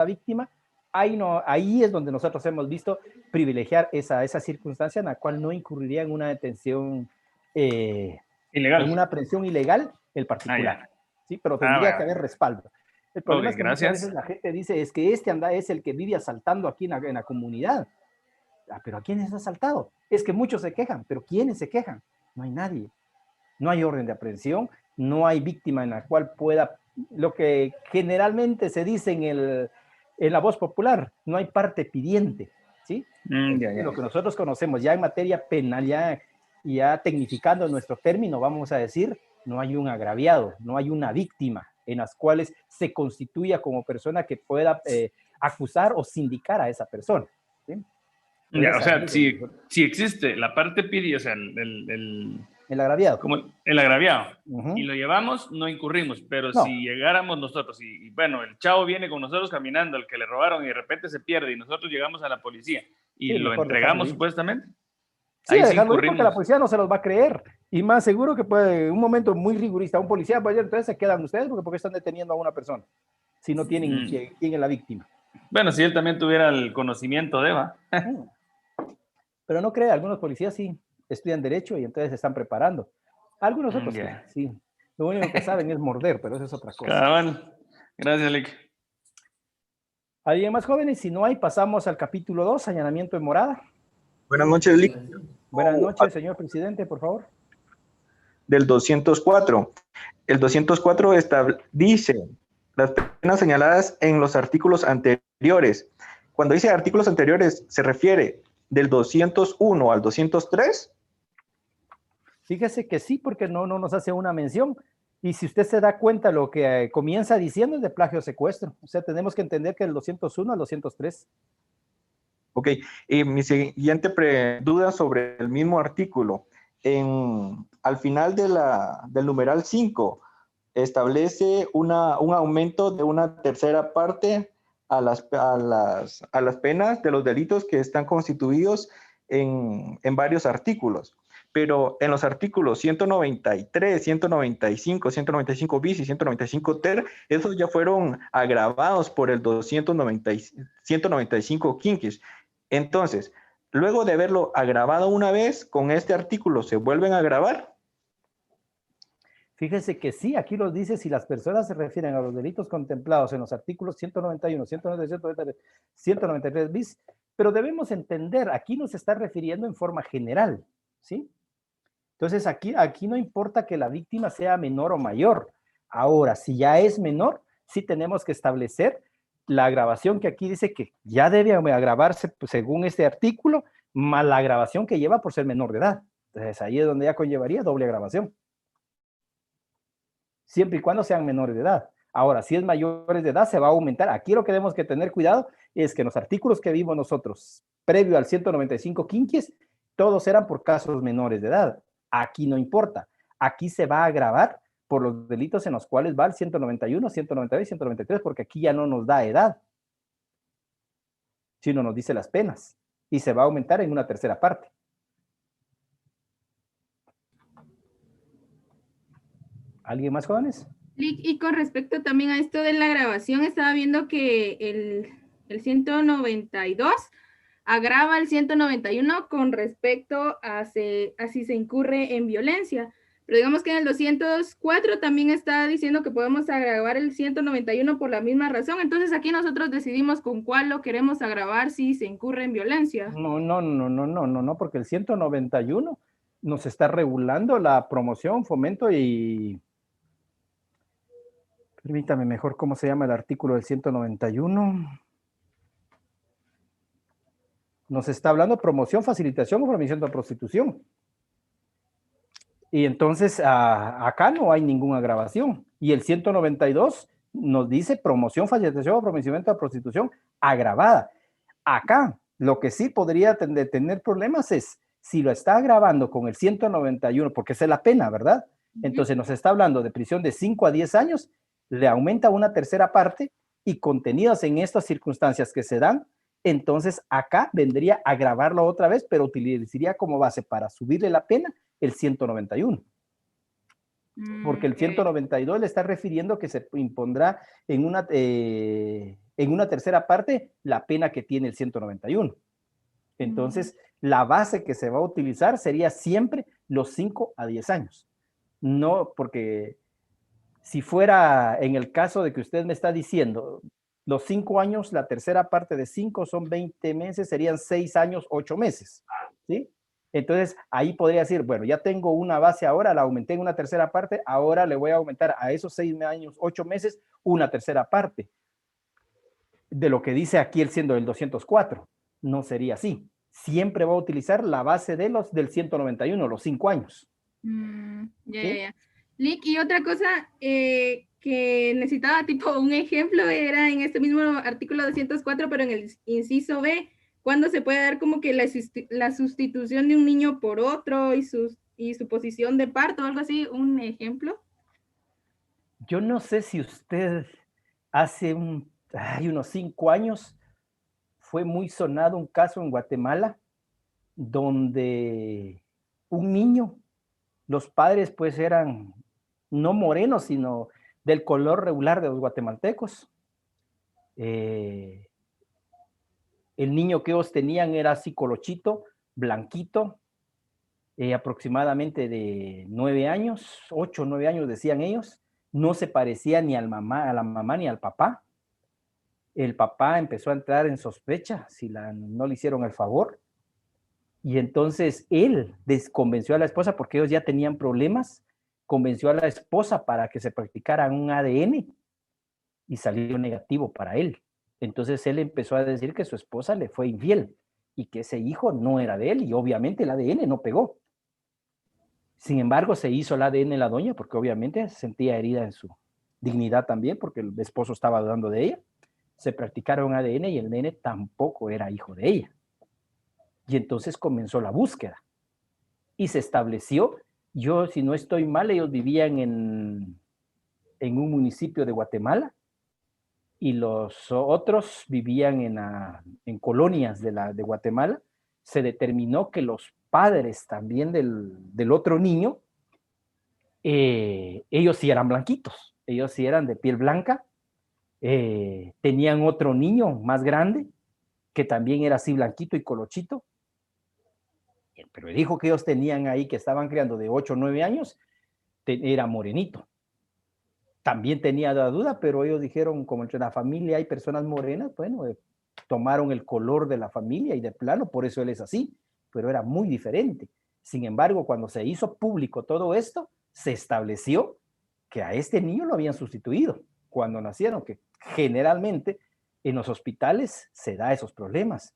víctima, ahí, no, ahí es donde nosotros hemos visto privilegiar esa circunstancia en la cual no incurriría en una detención ilegal, en una aprehensión ilegal el particular. ¿Sí? Pero tendría que haber respaldo. El problema es que muchas veces la gente dice es que este anda es el que vive asaltando aquí en la comunidad. Pero ¿a quiénes ha asaltado? Es que muchos se quejan, pero ¿quiénes se quejan? No hay nadie. No hay orden de aprehensión, no hay víctima en la cual pueda, lo que generalmente se dice en la voz popular, no hay parte pidiente, ¿sí? Lo que nosotros conocemos ya en materia penal, ya tecnificando nuestro término, vamos a decir, no hay un agraviado, no hay una víctima en las cuales se constituya como persona que pueda acusar o sindicar a esa persona, ¿sí? Ya, o sea, si existe la parte pidi, o sea, el agraviado. Como el agraviado. Y lo llevamos, no incurrimos. Pero no. Si llegáramos nosotros y bueno, el chavo viene con nosotros caminando, el que le robaron y de repente se pierde y nosotros llegamos a la policía y lo entregamos supuestamente. Sí, ahí dejarlo ir porque la policía no se los va a creer. Y más seguro que puede, un momento muy rigurista, un policía, pues entonces se quedan ustedes porque están deteniendo a una persona si no tienen quién es la víctima. Bueno, si él también tuviera el conocimiento de Eva. Pero no cree, algunos policías sí estudian derecho y entonces se están preparando. Algunos otros sí. Lo único que saben es morder, pero eso es otra cosa. Cabal. Gracias, Lick. ¿Alguien más, jóvenes? Si no hay, pasamos al capítulo 2, allanamiento en morada. Buenas noches, Lick. Buenas noches, señor presidente, por favor. Del 204. El 204 dice las penas señaladas en los artículos anteriores. Cuando dice artículos anteriores, ¿se refiere del 201 al 203? Fíjese que sí, porque no nos hace una mención. Y si usted se da cuenta, lo que comienza diciendo es de plagio secuestro. O sea, tenemos que entender que el 201 al 203. Ok, y mi siguiente duda sobre el mismo artículo. Al final del numeral 5, establece un aumento de una tercera parte a las penas de los delitos que están constituidos en varios artículos. Pero en los artículos 193, 195, 195 bis y 195 ter, esos ya fueron agravados por el 195 quinquis. Entonces, luego de haberlo agravado una vez, con este artículo se vuelven a agravar. Fíjese que sí, aquí lo dice, si las personas se refieren a los delitos contemplados en los artículos 191, 197, 193 bis, pero debemos entender, aquí nos está refiriendo en forma general, ¿sí? Entonces, aquí no importa que la víctima sea menor o mayor. Ahora, si ya es menor, sí tenemos que establecer la agravación que aquí dice que ya debe agravarse pues, según este artículo, más la agravación que lleva por ser menor de edad. Entonces, ahí es donde ya conllevaría doble agravación. Siempre y cuando sean menores de edad. Ahora, si es mayores de edad, se va a aumentar. Aquí lo que tenemos que tener cuidado es que en los artículos que vimos nosotros, previo al 195 quinquies, todos eran por casos menores de edad. Aquí no importa. Aquí se va a agravar por los delitos en los cuales va el 191, 192 y 193, porque aquí ya no nos da edad, sino nos dice las penas. Y se va a aumentar en una tercera parte. ¿Alguien más, jóvenes? Y con respecto también a esto de la grabación, estaba viendo que el 192 agrava el 191 con respecto a si se incurre en violencia. Pero digamos que en el 204 también está diciendo que podemos agravar el 191 por la misma razón. Entonces aquí nosotros decidimos con cuál lo queremos agravar si se incurre en violencia. No, porque el 191 nos está regulando la promoción, fomento y... Permítame mejor cómo se llama el artículo del 191. Nos está hablando de promoción, facilitación o promoción de prostitución. Y entonces acá no hay ninguna agravación. Y el 192 nos dice promoción, facilitación o promoción de prostitución agravada. Acá lo que sí podría tener problemas es si lo está agravando con el 191, porque esa es la pena, ¿verdad? Entonces nos está hablando de prisión de 5 a 10 años, le aumenta una tercera parte y contenidas en estas circunstancias que se dan, entonces acá vendría a agravarlo otra vez, pero utilizaría como base para subirle la pena el 191. Porque el 192 le está refiriendo que se impondrá en en una tercera parte la pena que tiene el 191. Entonces, la base que se va a utilizar sería siempre los 5 a 10 años. No, porque si fuera en el caso de que usted me está diciendo, los 5 años, la tercera parte de 5 son 20 meses, serían 6 años, 8 meses, ¿sí? Entonces, ahí podría decir, bueno, ya tengo una base ahora, la aumenté en una tercera parte, ahora le voy a aumentar a esos 6 años, 8 meses, una tercera parte. De lo que dice aquí el siendo del 204, no sería así. Siempre va a utilizar la base de los del 191, los 5 años. Ya. Lick, y otra cosa que necesitaba tipo un ejemplo era en este mismo artículo 204, pero en el inciso B, ¿cuándo se puede dar como que la sustitución de un niño por otro y su posición de parto o algo así? ¿Un ejemplo? Yo no sé si usted hace unos 5 años fue muy sonado un caso en Guatemala donde un niño, los padres pues eran no morenos, sino del color regular de los guatemaltecos. El niño que ellos tenían era así colochito, blanquito, aproximadamente de 9 años, 8 o 9 años decían ellos. No se parecía ni a la mamá ni al papá. El papá empezó a entrar en sospecha si no le hicieron el favor. Y entonces él convenció a la esposa, porque ellos ya tenían problemas, convenció a la esposa para que se practicara un ADN y salió negativo para él. Entonces él empezó a decir que su esposa le fue infiel y que ese hijo no era de él y obviamente el ADN no pegó. Sin embargo, se hizo el ADN en la doña porque obviamente se sentía herida en su dignidad también porque el esposo estaba dudando de ella. Se practicaron ADN y el nene tampoco era hijo de ella. Y entonces comenzó la búsqueda y se estableció, yo si no estoy mal, ellos vivían en un municipio de Guatemala y los otros vivían en colonias de Guatemala. Se determinó que los padres también del otro niño, ellos sí eran blanquitos, ellos sí eran de piel blanca, tenían otro niño más grande que también era así blanquito y colochito, pero el hijo que ellos tenían ahí, que estaban criando de 8 o 9 años, era morenito. También tenía la duda, pero ellos dijeron, como entre la familia hay personas morenas, bueno, tomaron el color de la familia y de plano, por eso él es así, pero era muy diferente. Sin embargo, cuando se hizo público todo esto, se estableció que a este niño lo habían sustituido cuando nacieron, que generalmente en los hospitales se da esos problemas.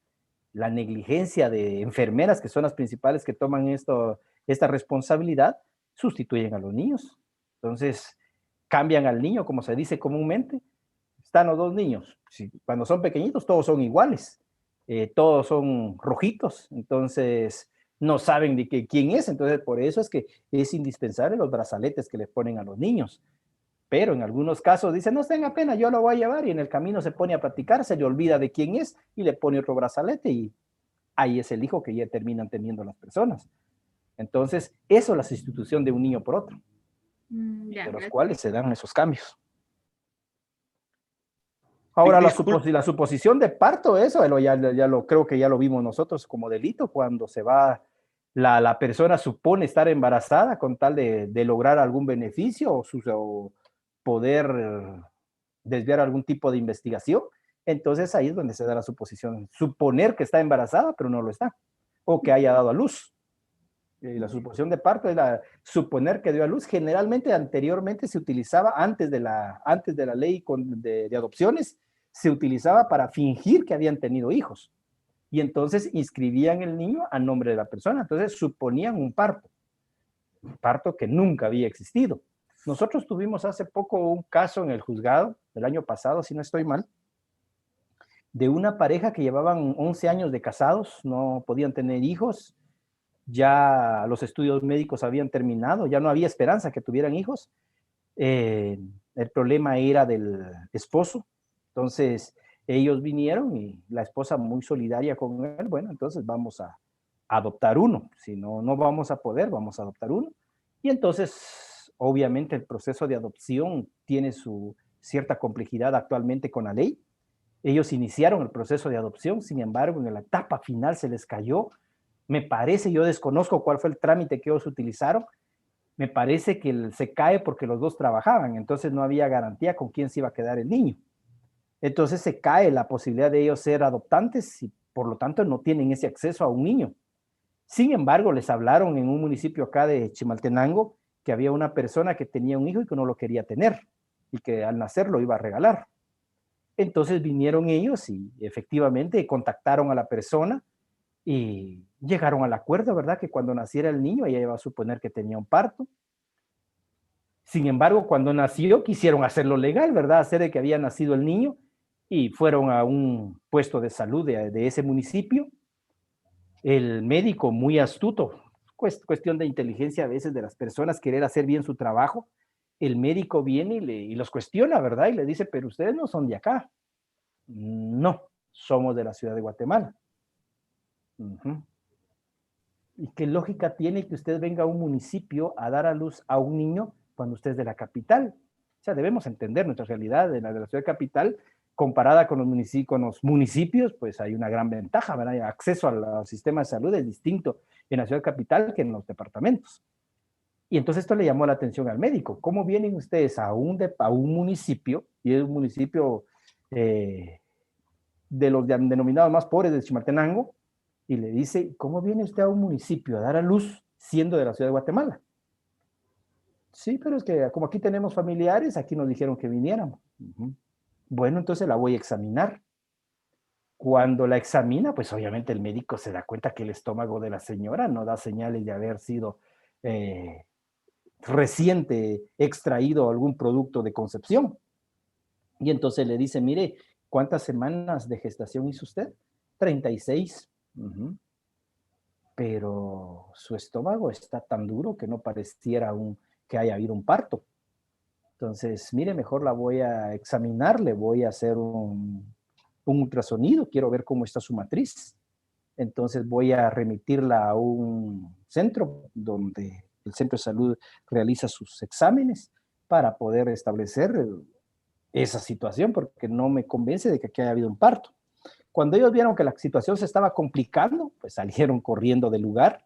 La negligencia de enfermeras, que son las principales que toman esta responsabilidad, sustituyen a los niños. Entonces, cambian al niño, como se dice comúnmente. Están los dos niños. Cuando son pequeñitos, todos son iguales. Todos son rojitos. Entonces, no saben de quién es. Entonces, por eso es que es indispensable los brazaletes que les ponen a los niños. Pero en algunos casos dicen, no tenga pena, yo lo voy a llevar, y en el camino se pone a platicar, se le olvida de quién es y le pone otro brazalete y ahí es el hijo que ya terminan teniendo las personas. Entonces, eso es la sustitución de un niño por otro, de los cuales se dan esos cambios. Ahora, la suposición de parto, eso creo que ya lo vimos nosotros como delito, cuando se va, la persona supone estar embarazada con tal de lograr algún beneficio o poder desviar algún tipo de investigación. Entonces ahí es donde se da la suposición, suponer que está embarazada, pero no lo está, o que haya dado a luz. La suposición de parto es suponer que dio a luz. Generalmente, anteriormente se utilizaba, antes de la ley de adopciones, se utilizaba para fingir que habían tenido hijos. Y entonces inscribían el niño a nombre de la persona. Entonces suponían un parto que nunca había existido. Nosotros tuvimos hace poco un caso en el juzgado, el año pasado, si no estoy mal, de una pareja que llevaban 11 años de casados, no podían tener hijos, ya los estudios médicos habían terminado, ya no había esperanza que tuvieran hijos. El problema era del esposo. Entonces ellos vinieron y la esposa muy solidaria con él, bueno, entonces vamos a adoptar uno, si no vamos a poder, vamos a adoptar uno. Y entonces, obviamente, el proceso de adopción tiene su cierta complejidad actualmente con la ley. Ellos iniciaron el proceso de adopción, sin embargo, en la etapa final se les cayó. Me parece, yo desconozco cuál fue el trámite que ellos utilizaron, me parece que se cae porque los dos trabajaban, entonces no había garantía con quién se iba a quedar el niño. Entonces se cae la posibilidad de ellos ser adoptantes y por lo tanto no tienen ese acceso a un niño. Sin embargo, les hablaron en un municipio acá de Chimaltenango que había una persona que tenía un hijo y que no lo quería tener y que al nacer lo iba a regalar. Entonces vinieron ellos y efectivamente contactaron a la persona y llegaron al acuerdo, ¿verdad? Que cuando naciera el niño, ella iba a suponer que tenía un parto. Sin embargo, cuando nació, quisieron hacerlo legal, ¿verdad? Hacer de que había nacido el niño y fueron a un puesto de salud de ese municipio. El médico, muy astuto, cuestión de inteligencia a veces de las personas, querer hacer bien su trabajo, el médico viene y los cuestiona, ¿verdad? Y le dice, pero ustedes no son de acá. No, somos de la ciudad de Guatemala. ¿Y qué lógica tiene que usted venga a un municipio a dar a luz a un niño cuando usted es de la capital? O sea, debemos entender nuestra realidad de la ciudad capital comparada con los municipios, pues hay una gran ventaja, ¿verdad? El acceso al sistema de salud es distinto en la ciudad capital que en los departamentos. Y entonces esto le llamó la atención al médico. ¿Cómo vienen ustedes a un municipio, y es un municipio de los denominados más pobres de Chimaltenango, y le dice, ¿cómo viene usted a un municipio a dar a luz siendo de la ciudad de Guatemala? Sí, pero es que como aquí tenemos familiares, aquí nos dijeron que viniéramos. Bueno, entonces la voy a examinar. Cuando la examina, pues obviamente el médico se da cuenta que el estómago de la señora no da señales de haber sido reciente extraído algún producto de concepción. Y entonces le dice, mire, ¿cuántas semanas de gestación hizo usted? 36. Pero su estómago está tan duro que no pareciera que haya habido un parto. Entonces, mire, mejor la voy a examinar, le voy a hacer un ultrasonido, quiero ver cómo está su matriz. Entonces voy a remitirla a un centro donde el centro de salud realiza sus exámenes para poder establecer esa situación, porque no me convence de que aquí haya habido un parto. Cuando ellos vieron que la situación se estaba complicando, pues salieron corriendo del lugar.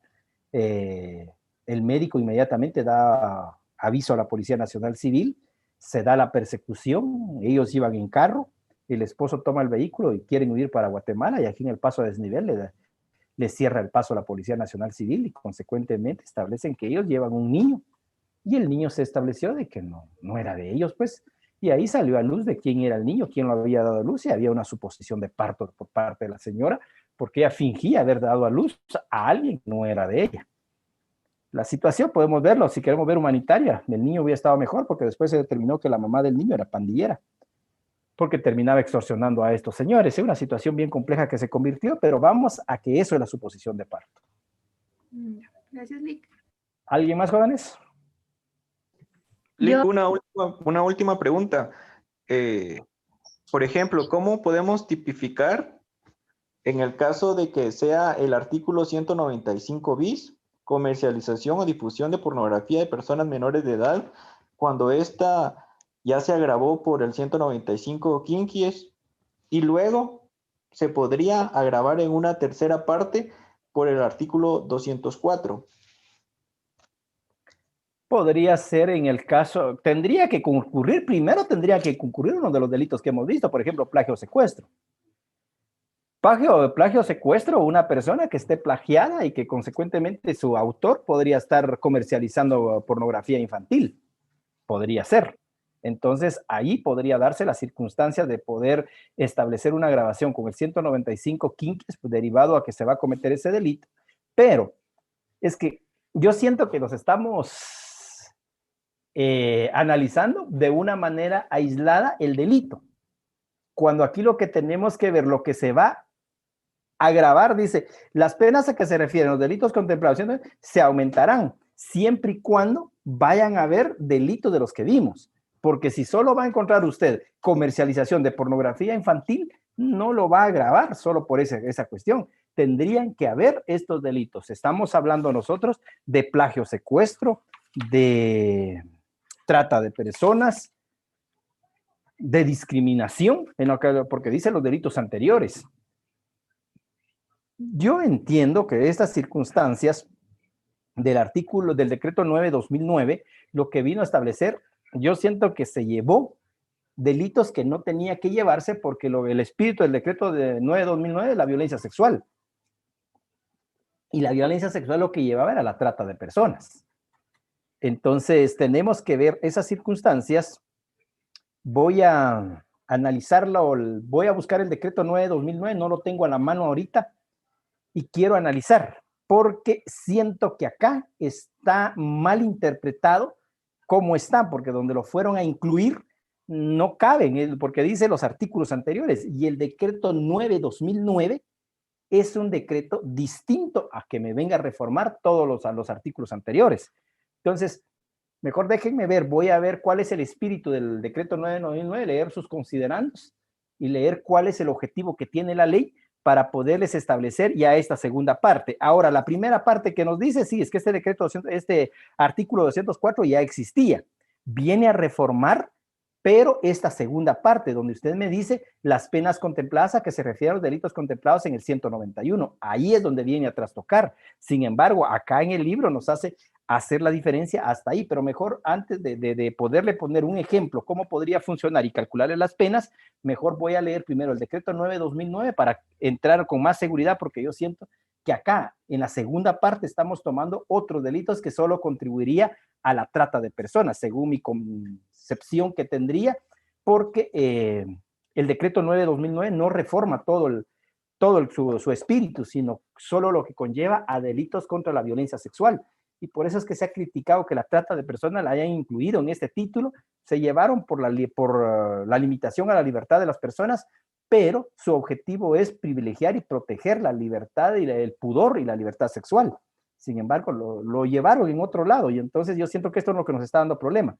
El médico inmediatamente da aviso a la Policía Nacional Civil, se da la persecución, ellos iban en carro, el esposo toma el vehículo y quieren huir para Guatemala, y aquí en el paso a desnivel le cierra el paso a la Policía Nacional Civil y consecuentemente establecen que ellos llevan un niño, y el niño se estableció de que no era de ellos, pues. Y ahí salió a luz de quién era el niño, quién lo había dado a luz, y había una suposición de parto por parte de la señora, porque ella fingía haber dado a luz a alguien que no era de ella. La situación podemos verlo, si queremos ver humanitaria, el niño hubiera estado mejor, porque después se determinó que la mamá del niño era pandillera, porque terminaba extorsionando a estos señores. Es una situación bien compleja que se convirtió, pero vamos a que eso es la suposición de parto. Gracias, Lick. ¿Alguien más, jóvenes? Lick, una última pregunta. Por ejemplo, ¿cómo podemos tipificar en el caso de que sea el artículo 195 bis, comercialización o difusión de pornografía de personas menores de edad, cuando esta ya se agravó por el 195 quinquies, y luego se podría agravar en una tercera parte por el artículo 204? Podría ser en el caso, tendría que concurrir uno de los delitos que hemos visto, por ejemplo, plagio o secuestro. Plagio o secuestro, una persona que esté plagiada y que consecuentemente su autor podría estar comercializando pornografía infantil. Podría ser. Entonces, ahí podría darse las circunstancias de poder establecer una grabación con el 195 quinquies, pues, derivado a que se va a cometer ese delito. Pero es que yo siento que los estamos analizando de una manera aislada el delito. Cuando aquí lo que tenemos que ver, lo que se va a grabar, dice, las penas a que se refieren los delitos contemplados se aumentarán siempre y cuando vayan a haber delitos de los que vimos. Porque si solo va a encontrar usted comercialización de pornografía infantil, no lo va a grabar solo por esa cuestión. Tendrían que haber estos delitos. Estamos hablando nosotros de plagio, secuestro, de trata de personas, de discriminación, porque dice los delitos anteriores. Yo entiendo que estas circunstancias del artículo del decreto 9/2009, lo que vino a establecer, yo siento que se llevó delitos que no tenía que llevarse porque el espíritu del decreto de 9/2009 es la violencia sexual. Y la violencia sexual lo que llevaba era la trata de personas. Entonces, tenemos que ver esas circunstancias. Voy a analizarlo, voy a buscar el decreto 9/2009, no lo tengo a la mano ahorita, y quiero analizar, porque siento que acá está mal interpretado cómo está, porque donde lo fueron a incluir no caben, porque dice los artículos anteriores, y el decreto 9/2009 es un decreto distinto a que me venga a reformar todos los artículos anteriores. Entonces, mejor déjenme ver, voy a ver cuál es el espíritu del decreto 9/2009, leer sus considerandos y leer cuál es el objetivo que tiene la ley para poderles establecer ya esta segunda parte. Ahora, la primera parte que nos dice, sí, es que este artículo 204 ya existía. Viene a reformar, pero esta segunda parte, donde usted me dice las penas contempladas, a que se refiere a los delitos contemplados en el 191, ahí es donde viene a trastocar. Sin embargo, acá en el libro nos hace hacer la diferencia hasta ahí, pero mejor antes de poderle poner un ejemplo, cómo podría funcionar y calcularle las penas, mejor voy a leer primero el decreto 9/2009 para entrar con más seguridad, porque yo siento que acá, en la segunda parte, estamos tomando otros delitos que solo contribuiría a la trata de personas, según mi concepción que tendría, porque el decreto 9/2009 no reforma todo su espíritu, sino solo lo que conlleva a delitos contra la violencia sexual. Y por eso es que se ha criticado que la trata de personas la hayan incluido en este título. Se llevaron por la limitación a la libertad de las personas, pero su objetivo es privilegiar y proteger la libertad y el pudor y la libertad sexual. Sin embargo, lo llevaron en otro lado, y entonces yo siento que esto es lo que nos está dando problema.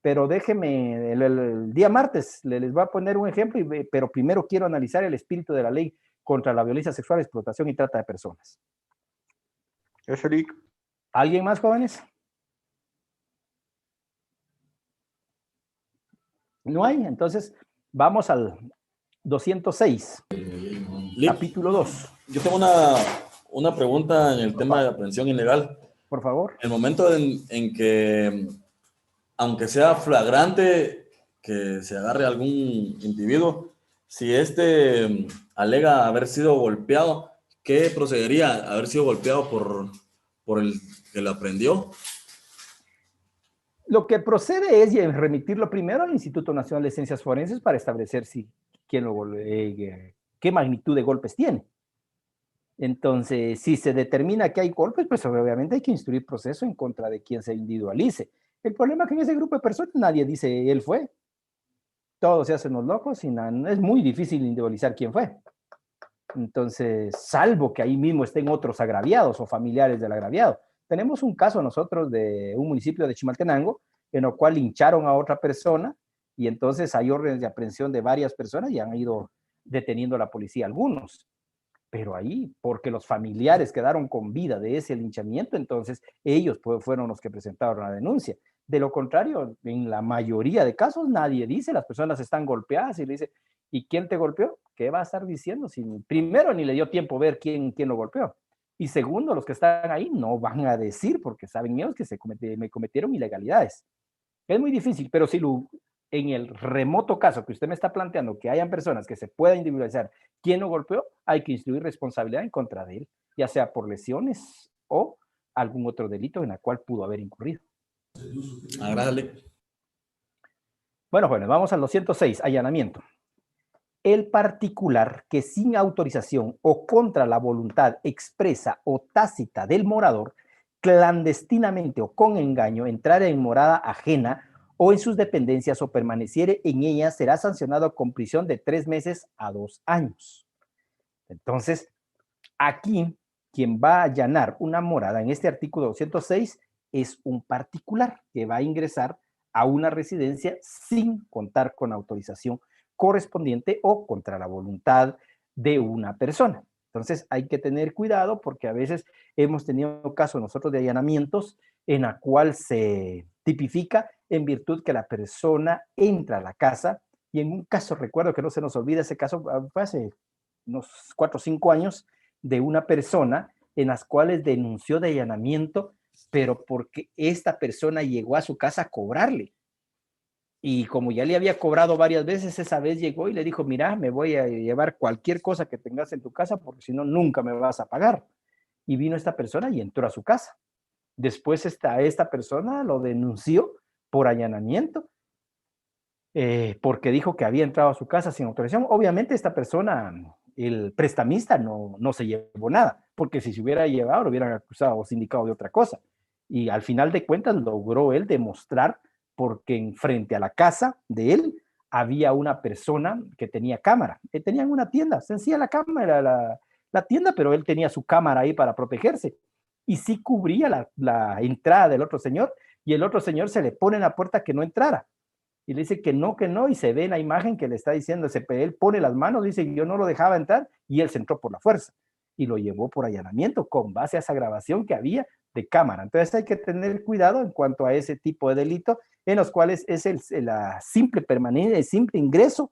Pero déjeme, el día martes les voy a poner un ejemplo, pero primero quiero analizar el espíritu de la ley contra la violencia sexual, explotación y trata de personas. Es Eric. ¿Alguien más, jóvenes? No hay, entonces vamos al 206, capítulo 2. Yo tengo una pregunta en el tema de la aprehensión ilegal. Por favor. El momento en que, aunque sea flagrante que se agarre a algún individuo, si alega haber sido golpeado, ¿qué procedería? ¿Haber sido golpeado por el que lo aprendió? Lo que procede es remitirlo primero al Instituto Nacional de Ciencias Forenses para establecer qué magnitud de golpes tiene. Entonces, si se determina que hay golpes, pues obviamente hay que instruir proceso en contra de quien se individualice. El problema es que en ese grupo de personas nadie dice él fue. Todos se hacen los locos y es muy difícil individualizar quién fue. Entonces, salvo que ahí mismo estén otros agraviados o familiares del agraviado. Tenemos un caso nosotros de un municipio de Chimaltenango en el cual lincharon a otra persona y entonces hay órdenes de aprehensión de varias personas y han ido deteniendo a la policía algunos. Pero ahí, porque los familiares quedaron con vida de ese linchamiento, entonces ellos fueron los que presentaron la denuncia. De lo contrario, en la mayoría de casos nadie dice, las personas están golpeadas y le dice, ¿y quién te golpeó? ¿Qué va a estar diciendo? Si primero ni le dio tiempo ver quién lo golpeó. Y segundo, los que están ahí no van a decir porque saben ellos que me cometieron ilegalidades. Es muy difícil, pero si en el remoto caso que usted me está planteando, que hayan personas que se pueda individualizar quién lo golpeó, hay que instruir responsabilidad en contra de él, ya sea por lesiones o algún otro delito en el cual pudo haber incurrido. Agradable. Bueno, vamos al 206, allanamiento. El particular que sin autorización o contra la voluntad expresa o tácita del morador, clandestinamente o con engaño, entrara en morada ajena o en sus dependencias o permaneciere en ellas, será sancionado con prisión de 3 meses a 2 años. Entonces, aquí, quien va a allanar una morada en este artículo 206 es un particular que va a ingresar a una residencia sin contar con autorización correspondiente o contra la voluntad de una persona. Entonces hay que tener cuidado porque a veces hemos tenido casos nosotros de allanamientos en la cual se tipifica en virtud que la persona entra a la casa Y en un caso, recuerdo que no se nos olvida ese caso, fue hace unos 4 o 5 años, de una persona en las cuales denunció de allanamiento, pero porque esta persona llegó a su casa a cobrarle. Y como ya le había cobrado varias veces, esa vez llegó y le dijo, mira, me voy a llevar cualquier cosa que tengas en tu casa porque si no, nunca me vas a pagar. Y vino esta persona y entró a su casa. Después esta persona lo denunció por allanamiento, porque dijo que había entrado a su casa sin autorización. Obviamente esta persona, el prestamista, no se llevó nada, porque si se hubiera llevado, lo hubieran acusado o sindicado de otra cosa. Y al final de cuentas logró él demostrar, porque enfrente a la casa de él había una persona que tenía cámara. Tenían una tienda, sencilla la cámara, la tienda, pero él tenía su cámara ahí para protegerse. Y sí cubría la entrada del otro señor, y el otro señor se le pone en la puerta que no entrara. Y le dice que no, y se ve en la imagen que le está diciendo, él pone las manos, dice, yo no lo dejaba entrar, y él se entró por la fuerza, y lo llevó por allanamiento, con base a esa grabación que había de cámara. Entonces hay que tener cuidado en cuanto a ese tipo de delito, en los cuales es la simple permanencia, el simple ingreso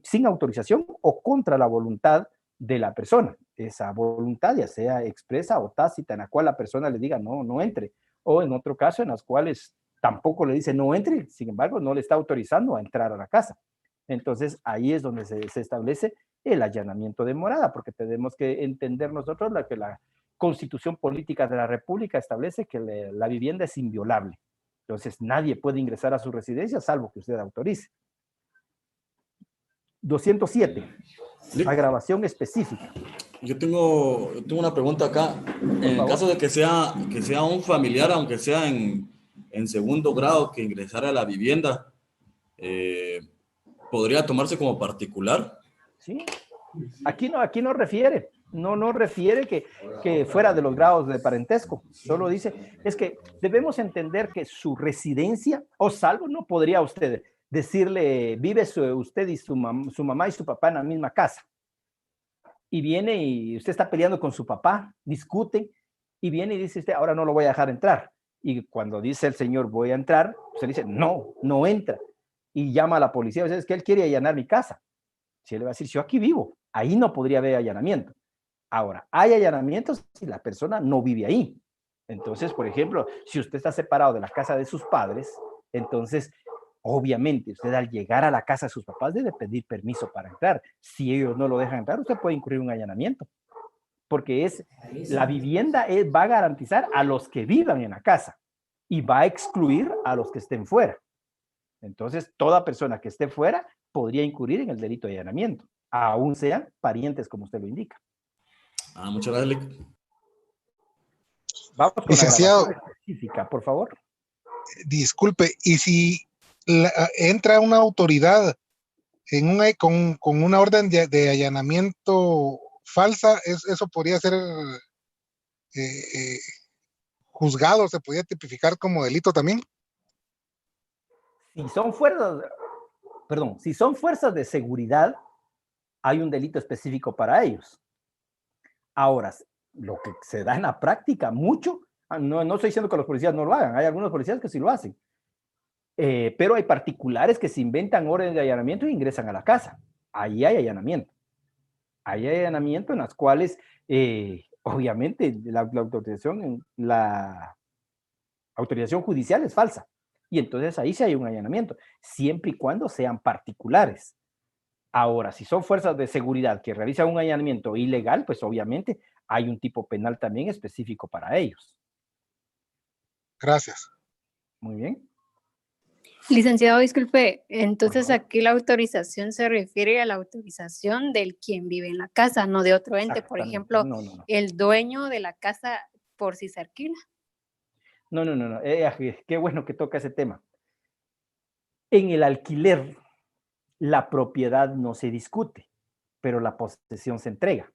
sin autorización o contra la voluntad de la persona. Esa voluntad, ya sea expresa o tácita, en la cual la persona le diga, no entre, o en otro caso, en las cuales tampoco le dice no entre, sin embargo, no le está autorizando a entrar a la casa. Entonces, ahí es donde se establece el allanamiento de morada, porque tenemos que entender nosotros que la Constitución Política de la República establece que la vivienda es inviolable. Entonces, nadie puede ingresar a su residencia salvo que usted autorice. 207. Agravación específica. Yo tengo una pregunta acá. En el caso de que sea un familiar, aunque sea en segundo grado, que ingresara a la vivienda, ¿podría tomarse como particular? Sí. Aquí no refiere. No refiere que fuera de los grados de parentesco. Solo dice, es que debemos entender que su residencia, o salvo, no podría usted decirle, vive usted y su mamá y su papá en la misma casa. Y viene y usted está peleando con su papá, discuten, y viene y dice usted, ahora no lo voy a dejar entrar. Y cuando dice el señor, voy a entrar, usted dice, no entra. Y llama a la policía, es que él quiere allanar mi casa. Si él le va a decir, yo aquí vivo, ahí no podría haber allanamiento. Ahora, hay allanamientos si la persona no vive ahí. Entonces, por ejemplo, si usted está separado de la casa de sus padres, entonces, obviamente, usted al llegar a la casa de sus papás debe pedir permiso para entrar. Si ellos no lo dejan entrar, usted puede incurrir un allanamiento. Porque la vivienda va a garantizar a los que vivan en la casa y va a excluir a los que estén fuera. Entonces, toda persona que esté fuera podría incurrir en el delito de allanamiento, aún sean parientes, como usted lo indica. Muchas gracias. Vamos con licenciado, la grabación específica, por favor. Disculpe, y si entra una autoridad con una orden de allanamiento falsa, eso podría ser juzgado, se podría tipificar como delito también. Si son fuerzas de seguridad, hay un delito específico para ellos. Ahora, lo que se da en la práctica mucho, no estoy diciendo que los policías no lo hagan, hay algunos policías que sí lo hacen, pero hay particulares que se inventan órdenes de allanamiento e ingresan a la casa. Ahí hay allanamiento. Ahí hay allanamiento en las cuales, obviamente, la autorización judicial es falsa. Y entonces ahí sí hay un allanamiento, siempre y cuando sean particulares. Ahora, si son fuerzas de seguridad que realizan un allanamiento ilegal, pues obviamente hay un tipo penal también específico para ellos. Gracias. Muy bien. Licenciado, disculpe, entonces aquí la autorización se refiere a la autorización del quien vive en la casa, no de otro ente. Por ejemplo, no. El dueño de la casa por si se alquila. No. Qué bueno que toca ese tema. En el alquiler, la propiedad no se discute, pero la posesión se entrega.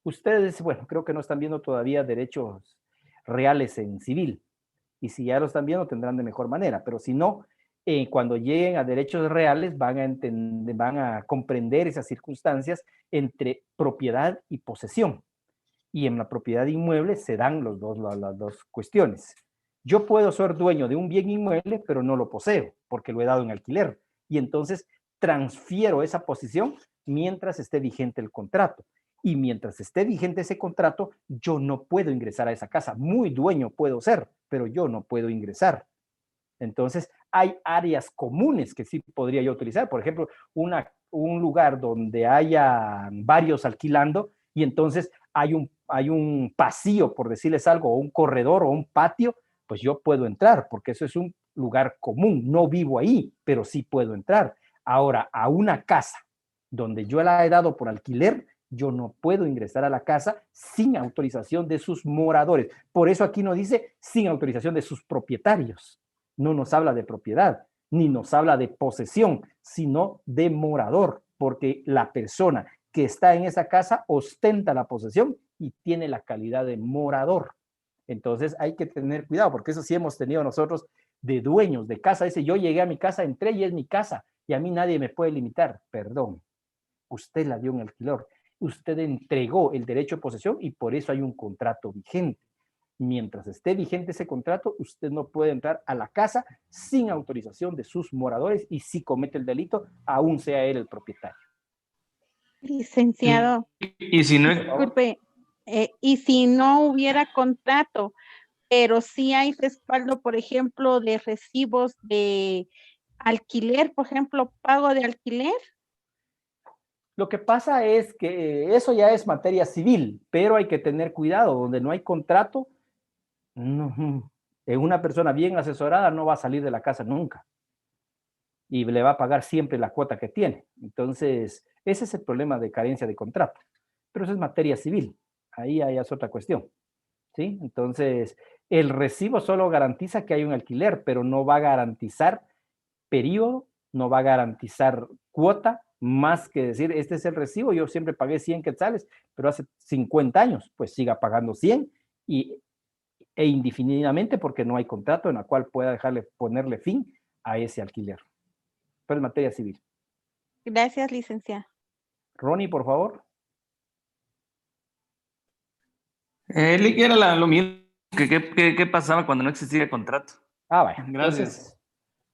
Ustedes, bueno, creo que no están viendo todavía derechos reales en civil. Y si ya lo están viendo, tendrán de mejor manera. Pero si no, cuando lleguen a derechos reales, van a comprender esas circunstancias entre propiedad y posesión. Y en la propiedad inmueble se dan las dos cuestiones. Yo puedo ser dueño de un bien inmueble, pero no lo poseo, porque lo he dado en alquiler. Y entonces transfiero esa posición mientras esté vigente el contrato. Y mientras esté vigente ese contrato, yo no puedo ingresar a esa casa. Muy dueño puedo ser, pero yo no puedo ingresar. Entonces, hay áreas comunes que sí podría yo utilizar. Por ejemplo, un lugar donde haya varios alquilando y entonces hay un pasillo, por decirles algo, o un corredor o un patio, pues yo puedo entrar, porque eso es un lugar común. No vivo ahí, pero sí puedo entrar. Ahora, a una casa donde yo la he dado por alquiler, yo no puedo ingresar a la casa sin autorización de sus moradores. Por eso aquí no dice sin autorización de sus propietarios. No nos habla de propiedad, ni nos habla de posesión, sino de morador, porque la persona que está en esa casa ostenta la posesión y tiene la calidad de morador. Entonces hay que tener cuidado, porque eso sí hemos tenido nosotros de dueños de casa. Dice, yo llegué a mi casa, entré y es mi casa, y a mí nadie me puede limitar. Perdón, usted la dio en alquiler, usted entregó el derecho de posesión y por eso hay un contrato vigente. Mientras esté vigente ese contrato, usted no puede entrar a la casa sin autorización de sus moradores y si comete el delito, aún sea él el propietario. Licenciado, y si no, disculpe, y si no hubiera contrato, pero sí hay respaldo, por ejemplo, de recibos de alquiler, por ejemplo, pago de alquiler. Lo que pasa es que eso ya es materia civil, pero hay que tener cuidado, donde no hay contrato, una persona bien asesorada no va a salir de la casa nunca y le va a pagar siempre la cuota que tiene. Entonces, ese es el problema de carencia de contrato. Pero eso es materia civil. Ahí es otra cuestión. ¿Sí? Entonces, el recibo solo garantiza que hay un alquiler, pero no va a garantizar periodo, no va a garantizar cuota, más que decir, este es el recibo, yo siempre pagué 100 quetzales, pero hace 50 años, pues siga pagando 100 e indefinidamente porque no hay contrato en la cual pueda ponerle fin a ese alquiler. Pero es materia civil. Gracias, licenciada. Ronnie, por favor. Era lo mismo. ¿Qué pasaba cuando no existía contrato? Vaya. Gracias. Entonces,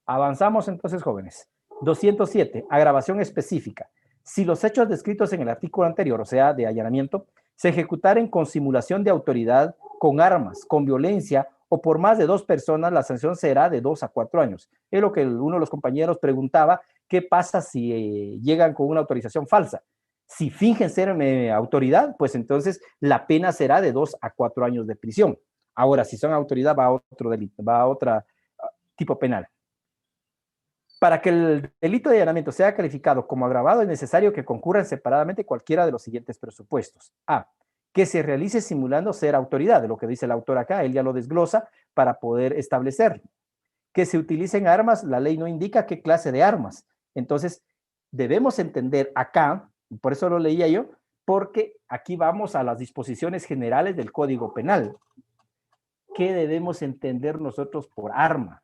avanzamos entonces, jóvenes. 207, agravación específica. Si los hechos descritos en el artículo anterior, o sea, de allanamiento, se ejecutaren con simulación de autoridad, con armas, con violencia o por más de 2 personas, la sanción será de 2 a 4 años. Es lo que uno de los compañeros preguntaba, ¿qué pasa si llegan con una autorización falsa? Si fingen ser autoridad, pues entonces la pena será de 2 a 4 años de prisión. Ahora, si son autoridad, va a otro delito, va a otro tipo penal. Para que el delito de allanamiento sea calificado como agravado, es necesario que concurran separadamente cualquiera de los siguientes presupuestos. A, que se realice simulando ser autoridad, de lo que dice el autor acá, él ya lo desglosa para poder establecer. Que se utilicen armas, la ley no indica qué clase de armas. Entonces, debemos entender acá, por eso lo leía yo, porque aquí vamos a las disposiciones generales del Código Penal. ¿Qué debemos entender nosotros por arma?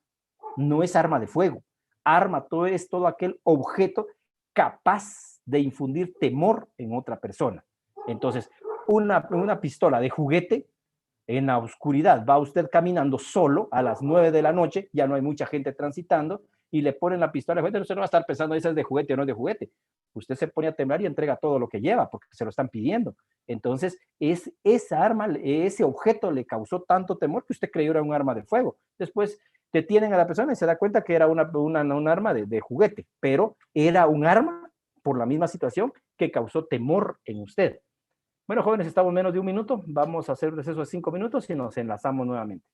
No es arma de fuego. Arma es todo aquel objeto capaz de infundir temor en otra persona. Entonces, una pistola de juguete en la oscuridad, va usted caminando solo a las 9 de la noche, ya no hay mucha gente transitando, y le ponen la pistola de juguete, usted no va a estar pensando, esa es de juguete o no es de juguete. Usted se pone a temblar y entrega todo lo que lleva, porque se lo están pidiendo. Entonces, esa arma, ese objeto le causó tanto temor que usted creyó era un arma de fuego. Después detienen a la persona y se da cuenta que era un arma de juguete, pero era un arma por la misma situación que causó temor en usted. Bueno, jóvenes, estamos menos de 1 minuto. Vamos a hacer un receso de 5 minutos y nos enlazamos nuevamente.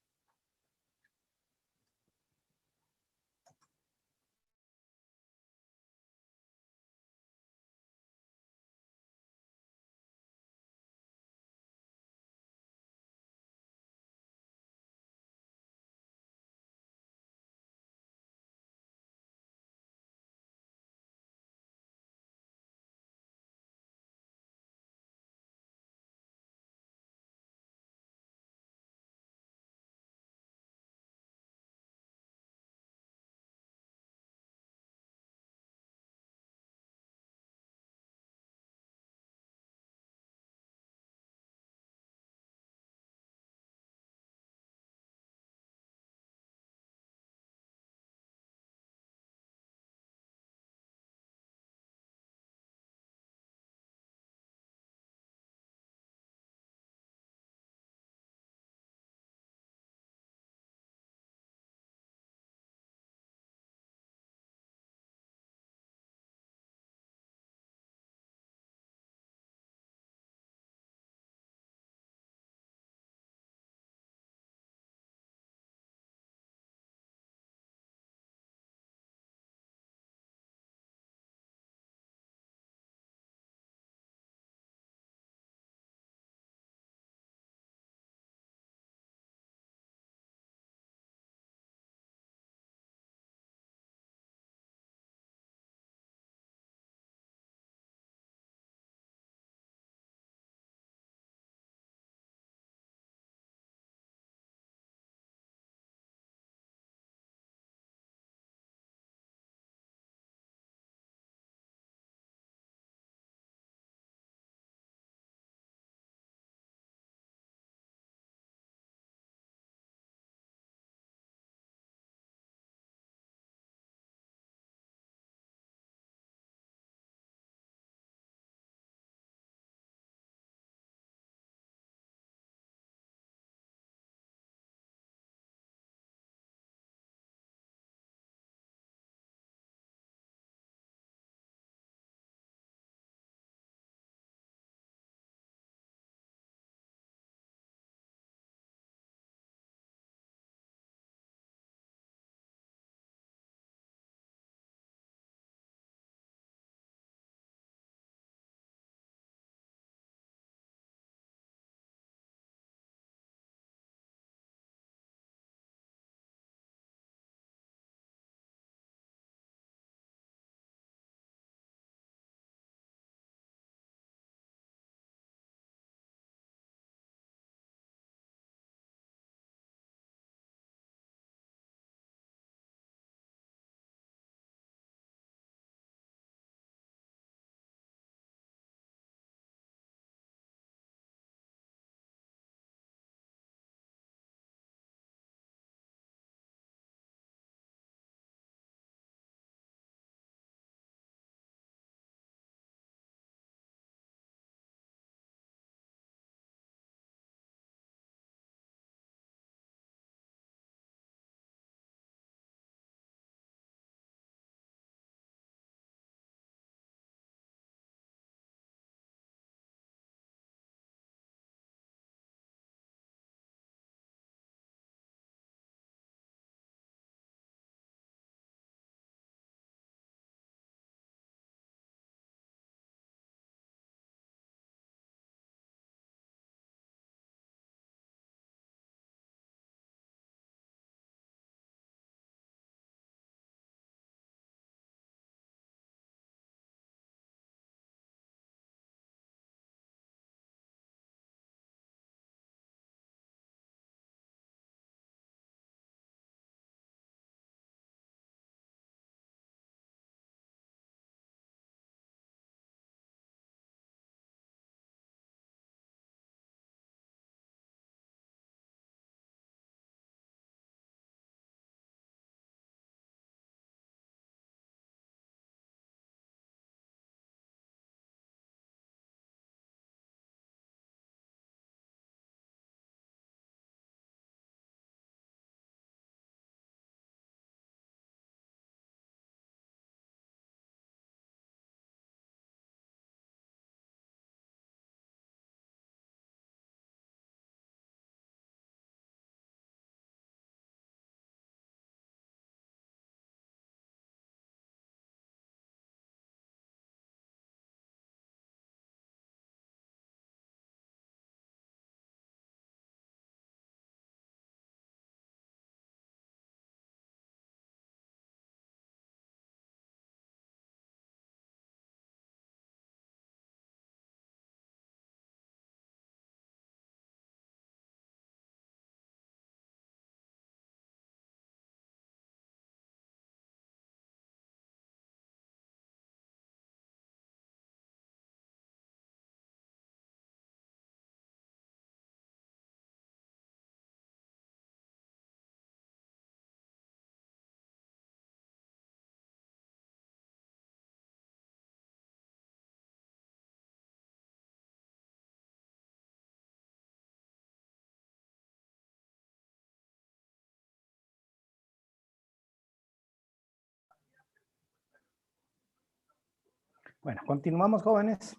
Bueno, continuamos, jóvenes.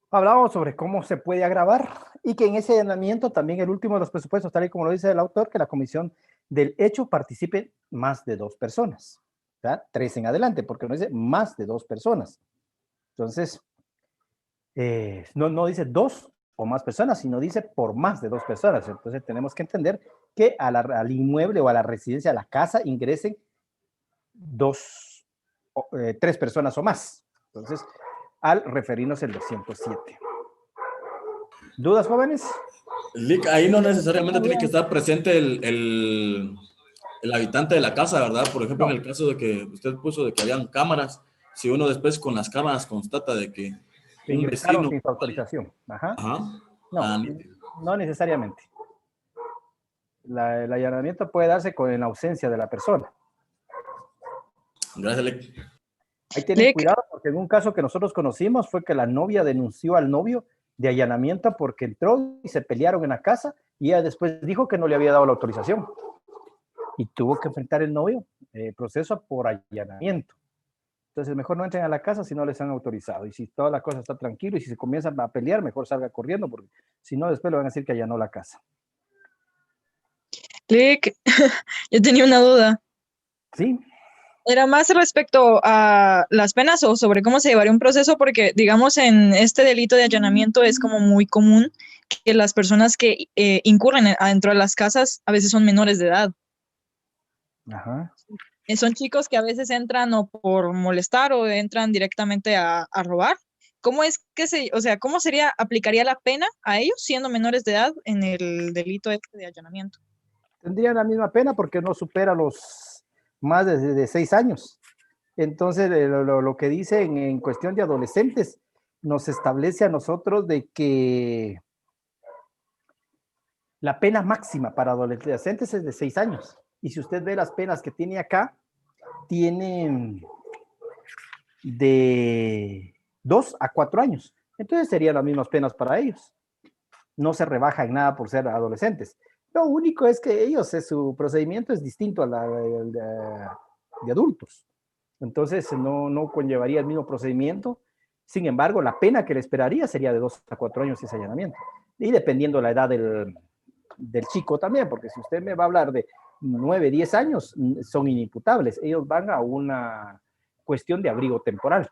Hablábamos sobre cómo se puede agravar y que en ese allanamiento también el último de los presupuestos, tal y como lo dice el autor, que la comisión del hecho participe más de 2 personas. ¿Verdad? 3 en adelante, porque no dice más de 2 personas. Entonces, no dice 2 o más personas, sino dice por más de 2 personas. Entonces tenemos que entender que al inmueble o a la residencia, a la casa, ingresen 3 personas o más. Entonces, al referirnos al 207. ¿Dudas, jóvenes? Ahí no necesariamente tiene que estar presente el habitante de la casa, ¿verdad? Por ejemplo, no. En el caso de que usted puso de que habían cámaras, si uno después con las cámaras constata de que ingresaron sin su autorización. Ajá. No, no necesariamente. El allanamiento puede darse en ausencia de la persona. Gracias, Lick. Ahí tienen cuidado, porque en un caso que nosotros conocimos fue que la novia denunció al novio de allanamiento porque entró y se pelearon en la casa y ella después dijo que no le había dado la autorización. Y tuvo que enfrentar el novio proceso por allanamiento. Entonces, mejor no entren a la casa si no les han autorizado. Y si toda la cosa está tranquila y si se comienzan a pelear, mejor salga corriendo, porque si no, después le van a decir que allanó la casa. Lick, yo tenía una duda. Sí. Era más respecto a las penas o sobre cómo se llevaría un proceso, porque, digamos, en este delito de allanamiento es como muy común que las personas que incurren adentro de las casas a veces son menores de edad. Ajá. Son chicos que a veces entran o por molestar o entran directamente a robar. ¿Cómo es que cómo aplicaría la pena a ellos siendo menores de edad en el delito este de allanamiento? Tendrían la misma pena porque no supera los más de 6 años. Entonces, lo que dice en cuestión de adolescentes nos establece a nosotros de que la pena máxima para adolescentes es de 6 años. Y si usted ve las penas que tiene acá, tienen de 2 a 4 años. Entonces serían las mismas penas para ellos. No se rebaja en nada por ser adolescentes. Lo único es que su procedimiento es distinto a de adultos. Entonces no conllevaría el mismo procedimiento. Sin embargo, la pena que le esperaría sería de 2 a 4 años ese allanamiento. Y dependiendo la edad del chico también, porque si usted me va a hablar de 9, 10 años, son inimputables. Ellos van a una cuestión de abrigo temporal.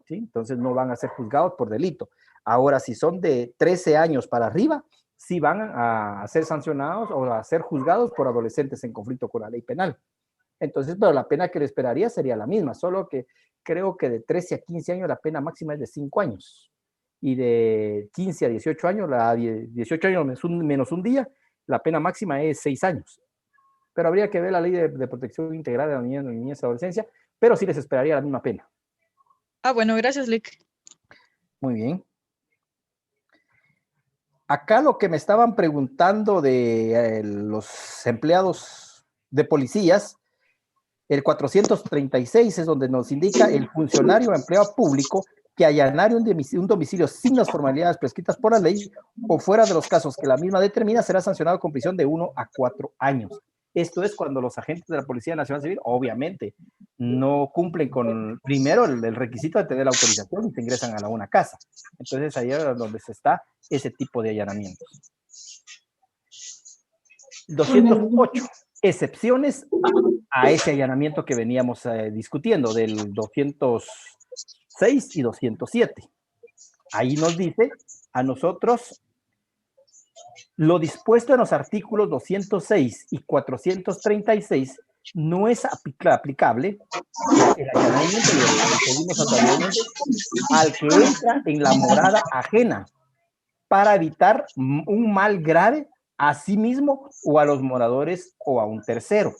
¿Sí? Entonces no van a ser juzgados por delito. Ahora, si son de 13 años para arriba, sí van a ser sancionados o a ser juzgados por adolescentes en conflicto con la ley penal. Entonces, pero la pena que le esperaría sería la misma, solo que creo que de 13 a 15 años la pena máxima es de 5 años. Y de 15 a 18 años, 18 años menos un día, la pena máxima es 6 años. Pero habría que ver la ley de protección integral de la niñez y adolescencia, pero sí les esperaría la misma pena. Bueno, gracias, Lick. Muy bien. Acá lo que me estaban preguntando de los empleados de policías, el 436 es donde nos indica el funcionario o empleado público que allanare un domicilio sin las formalidades prescritas por la ley o fuera de los casos que la misma determina será sancionado con prisión de 1 a 4 años. Esto es cuando los agentes de la Policía Nacional Civil, obviamente, no cumplen con, primero, el requisito de tener la autorización y se ingresan a una casa. Entonces, ahí es donde se está ese tipo de allanamientos. 208. Excepciones a ese allanamiento que veníamos discutiendo, del 206 y 207. Ahí nos dice a nosotros lo dispuesto en los artículos 206 y 436 no es aplicable el allanamiento al que entra en la morada ajena para evitar un mal grave a sí mismo o a los moradores o a un tercero.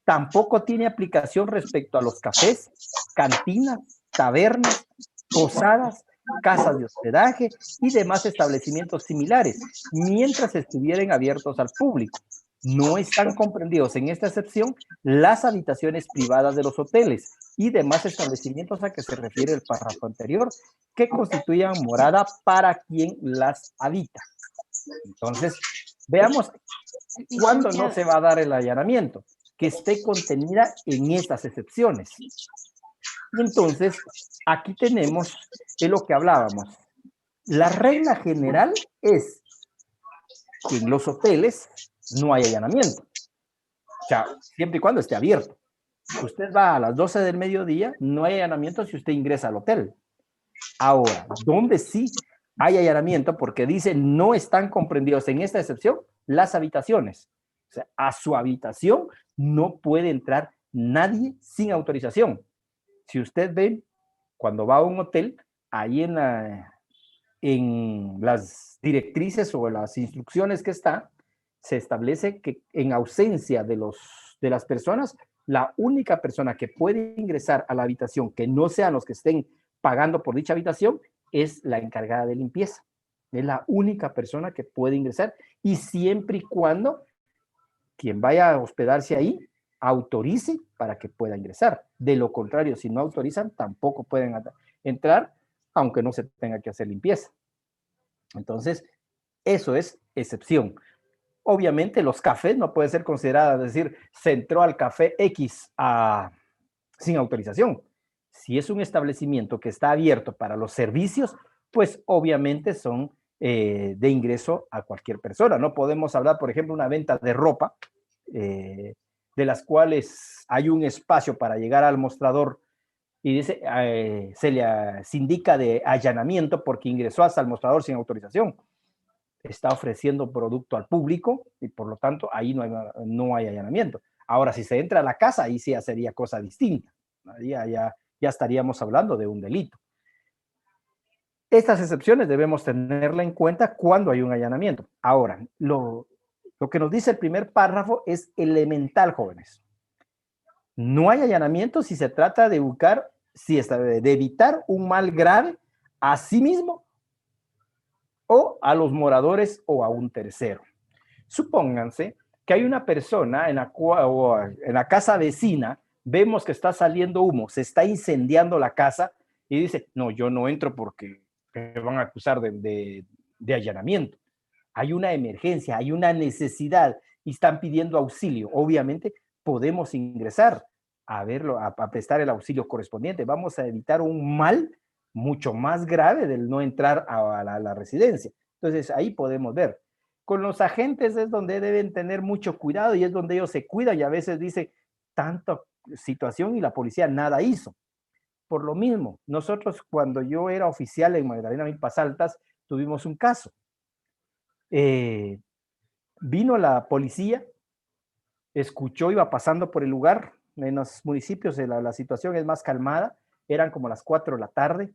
Tampoco tiene aplicación respecto a los cafés, cantinas, tabernas, posadas, casas de hospedaje y demás establecimientos similares, mientras estuvieran abiertos al público. No están comprendidos en esta excepción las habitaciones privadas de los hoteles y demás establecimientos a que se refiere el párrafo anterior, que constituyan morada para quien las habita. Entonces, veamos cuándo no se va a dar el allanamiento, que esté contenida en estas excepciones. Entonces, aquí tenemos de lo que hablábamos. La regla general es que en los hoteles no hay allanamiento. O sea, siempre y cuando esté abierto. Usted va a las 12 del mediodía, no hay allanamiento si usted ingresa al hotel. Ahora, ¿dónde sí hay allanamiento? Porque dice no están comprendidos en esta excepción las habitaciones. O sea, a su habitación no puede entrar nadie sin autorización. Si usted ve, cuando va a un hotel, ahí en las directrices o las instrucciones que está, se establece que en ausencia de las personas, la única persona que puede ingresar a la habitación, que no sean los que estén pagando por dicha habitación, es la encargada de limpieza. Es la única persona que puede ingresar, y siempre y cuando quien vaya a hospedarse ahí autorice para que pueda ingresar. De lo contrario, si no autorizan, tampoco pueden entrar, aunque no se tenga que hacer limpieza. Entonces, eso es excepción. Obviamente, los cafés no pueden ser considerados, es decir, se entró al café X sin autorización. Si es un establecimiento que está abierto para los servicios, pues obviamente son de ingreso a cualquier persona. No podemos hablar, por ejemplo, una venta de ropa, de las cuales hay un espacio para llegar al mostrador y dice, se le indica de allanamiento porque ingresó hasta el mostrador sin autorización. Está ofreciendo producto al público y por lo tanto ahí no hay allanamiento. Ahora, si se entra a la casa, ahí sí ya sería cosa distinta. Ya estaríamos hablando de un delito. Estas excepciones debemos tenerla en cuenta cuando hay un allanamiento. Ahora, lo que nos dice el primer párrafo es elemental, jóvenes. No hay allanamiento si se trata de evitar un mal grave a sí mismo o a los moradores o a un tercero. Supónganse que hay una persona en la casa vecina, vemos que está saliendo humo, se está incendiando la casa y dice, no, yo no entro porque me van a acusar de allanamiento. Hay una emergencia, hay una necesidad y están pidiendo auxilio. Obviamente podemos ingresar a verlo, a prestar el auxilio correspondiente. Vamos a evitar un mal mucho más grave del no entrar a la residencia. Entonces ahí podemos ver. Con los agentes es donde deben tener mucho cuidado y es donde ellos se cuidan y a veces dice tanta situación y la policía nada hizo. Por lo mismo, nosotros cuando yo era oficial en Magdalena Milpas Altas, tuvimos un caso. Vino la policía, escuchó, iba pasando por el lugar. En los municipios la situación es más calmada, eran como las 4 de la tarde.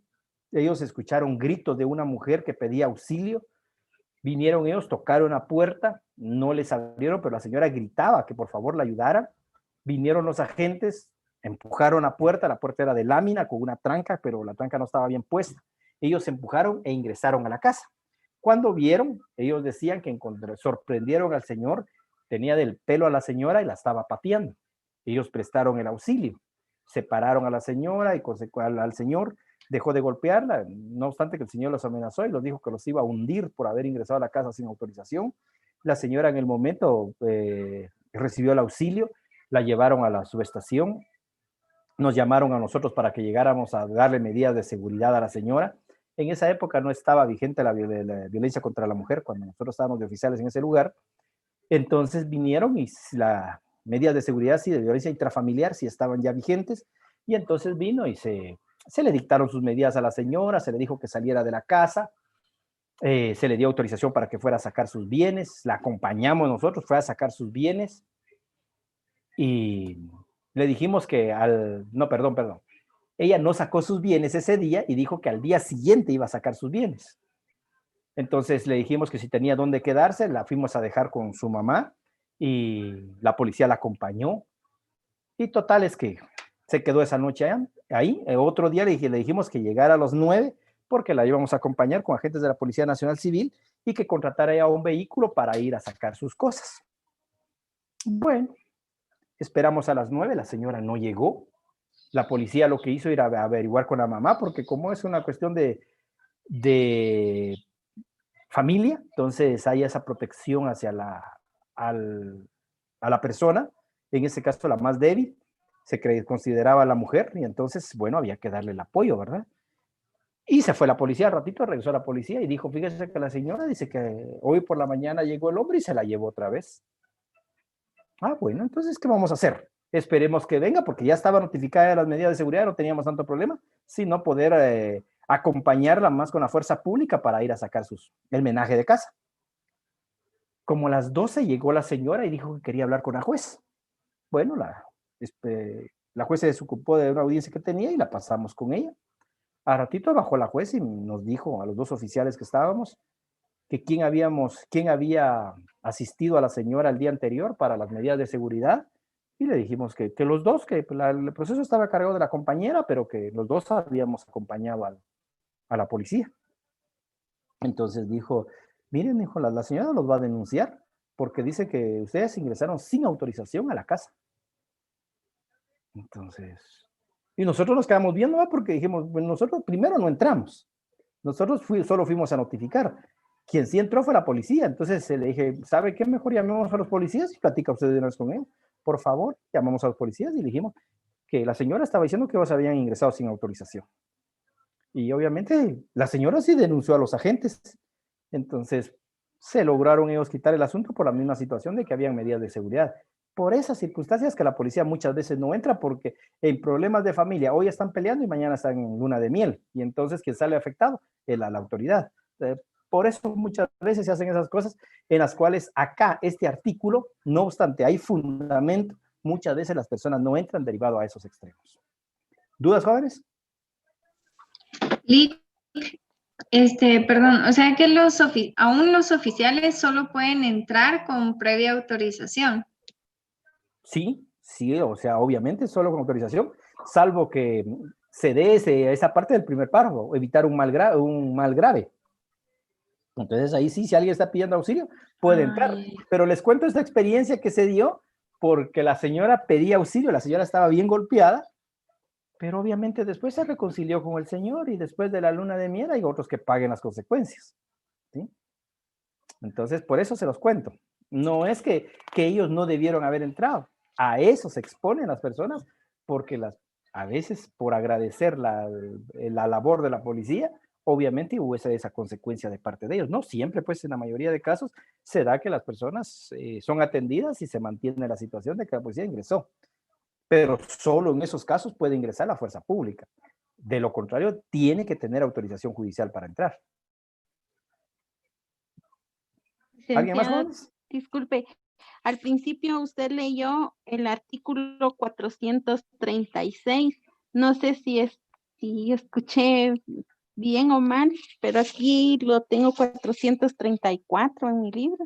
Ellos escucharon gritos de una mujer que pedía auxilio. Vinieron ellos, tocaron la puerta, no les abrieron, pero la señora gritaba que por favor la ayudaran. Vinieron los agentes, empujaron la puerta era de lámina con una tranca, pero la tranca no estaba bien puesta. Ellos empujaron e ingresaron a la casa. Cuando vieron, ellos decían que sorprendieron al señor, tenía del pelo a la señora y la estaba pateando. Ellos prestaron el auxilio, separaron a la señora y al señor, dejó de golpearla, no obstante que el señor los amenazó y los dijo que los iba a hundir por haber ingresado a la casa sin autorización. La señora en el momento recibió el auxilio, la llevaron a la subestación, nos llamaron a nosotros para que llegáramos a darle medidas de seguridad a la señora. En esa época no estaba vigente la violencia contra la mujer, cuando nosotros estábamos de oficiales en ese lugar. Entonces vinieron y las medidas de seguridad, sí, de violencia intrafamiliar, sí estaban ya vigentes, y entonces vino y se le dictaron sus medidas a la señora, se le dijo que saliera de la casa, se le dio autorización para que fuera a sacar sus bienes, la acompañamos nosotros, fue a sacar sus bienes, y le dijimos que ella no sacó sus bienes ese día y dijo que al día siguiente iba a sacar sus bienes. Entonces le dijimos que si tenía dónde quedarse, la fuimos a dejar con su mamá y la policía la acompañó. Y total es que se quedó esa noche ahí. Otro día le dijimos que llegara a las 9 porque la íbamos a acompañar con agentes de la Policía Nacional Civil y que contratara ya un vehículo para ir a sacar sus cosas. Bueno, esperamos a las 9, la señora no llegó. La policía lo que hizo era averiguar con la mamá, porque como es una cuestión de familia, entonces hay esa protección hacia a la persona, en ese caso la más débil. se consideraba la mujer y entonces, bueno, había que darle el apoyo, ¿verdad? Y se fue la policía, al ratito regresó la policía y dijo, fíjese que la señora dice que hoy por la mañana llegó el hombre y se la llevó otra vez. Ah, bueno, entonces, ¿qué vamos a hacer? Esperemos que venga, porque ya estaba notificada de las medidas de seguridad, no teníamos tanto problema, sino poder acompañarla más con la fuerza pública para ir a sacar el menaje de casa. Como a las 12 llegó la señora y dijo que quería hablar con la juez. Bueno, la juez se desocupó de una audiencia que tenía y la pasamos con ella. A ratito bajó la juez y nos dijo a los dos oficiales que estábamos que quién había asistido a la señora el día anterior para las medidas de seguridad, y le dijimos que los dos, que el proceso estaba a cargo de la compañera, pero que los dos habíamos acompañado a la policía. Entonces dijo, miren, hijo, la señora los va a denunciar porque dice que ustedes ingresaron sin autorización a la casa. Entonces, y nosotros nos quedamos viendo, ¿va? Porque dijimos, bueno, nosotros primero no entramos. Nosotros solo fuimos a notificar. Quien sí entró fue la policía. Entonces le dije, ¿sabe qué? Mejor llamemos a los policías y platica usted de una vez con él. Por favor, llamamos a los policías y le dijimos que la señora estaba diciendo que ellos habían ingresado sin autorización. Y obviamente la señora sí denunció a los agentes. Entonces se lograron ellos quitar el asunto por la misma situación de que habían medidas de seguridad. Por esas circunstancias que la policía muchas veces no entra, porque en problemas de familia hoy están peleando y mañana están en luna de miel. Y entonces quien sale afectado es la autoridad. Por eso muchas veces se hacen esas cosas en las cuales acá este artículo, no obstante hay fundamento, muchas veces las personas no entran derivado a esos extremos. ¿Dudas, jóvenes? Perdón, o sea que aún los oficiales solo pueden entrar con previa autorización. Sí, o sea, obviamente solo con autorización, salvo que se dé esa parte del primer párrafo, evitar un mal grave. Entonces ahí sí, si alguien está pidiendo auxilio, puede entrar. Pero les cuento esta experiencia que se dio porque la señora pedía auxilio, la señora estaba bien golpeada, pero obviamente después se reconcilió con el señor y después de la luna de miel hay otros que paguen las consecuencias, ¿sí? Entonces, por eso se los cuento. No es que ellos no debieron haber entrado. A eso se exponen las personas porque a veces por agradecer la labor de la policía, obviamente hubo esa consecuencia de parte de ellos. No siempre, pues en la mayoría de casos se da que las personas son atendidas y se mantiene la situación de que la policía ingresó. Pero solo en esos casos puede ingresar la fuerza pública. De lo contrario, tiene que tener autorización judicial para entrar. ¿Alguien más, jóvenes? Disculpe, al principio usted leyó el artículo 436. No sé si escuché bien o mal, pero aquí lo tengo 434 en mi libro.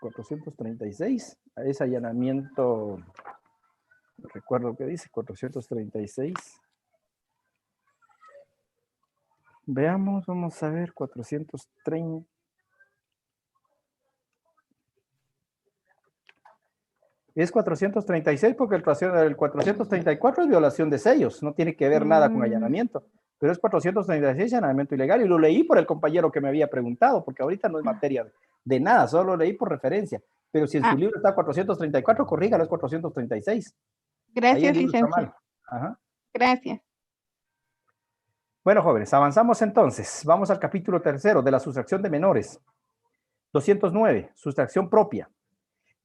436, es allanamiento, recuerdo que dice 436. Veamos, vamos a ver, 430. Es 436 porque el 434 es violación de sellos, no tiene que ver nada con allanamiento, pero es 436 allanamiento ilegal y lo leí por el compañero que me había preguntado, porque ahorita no es materia de nada, solo lo leí por referencia, pero si en su libro está 434, corrígalo, es 436. Gracias, licenciado. Gracias. Bueno, jóvenes, avanzamos entonces, vamos al capítulo 3 de la sustracción de menores. 209, sustracción propia.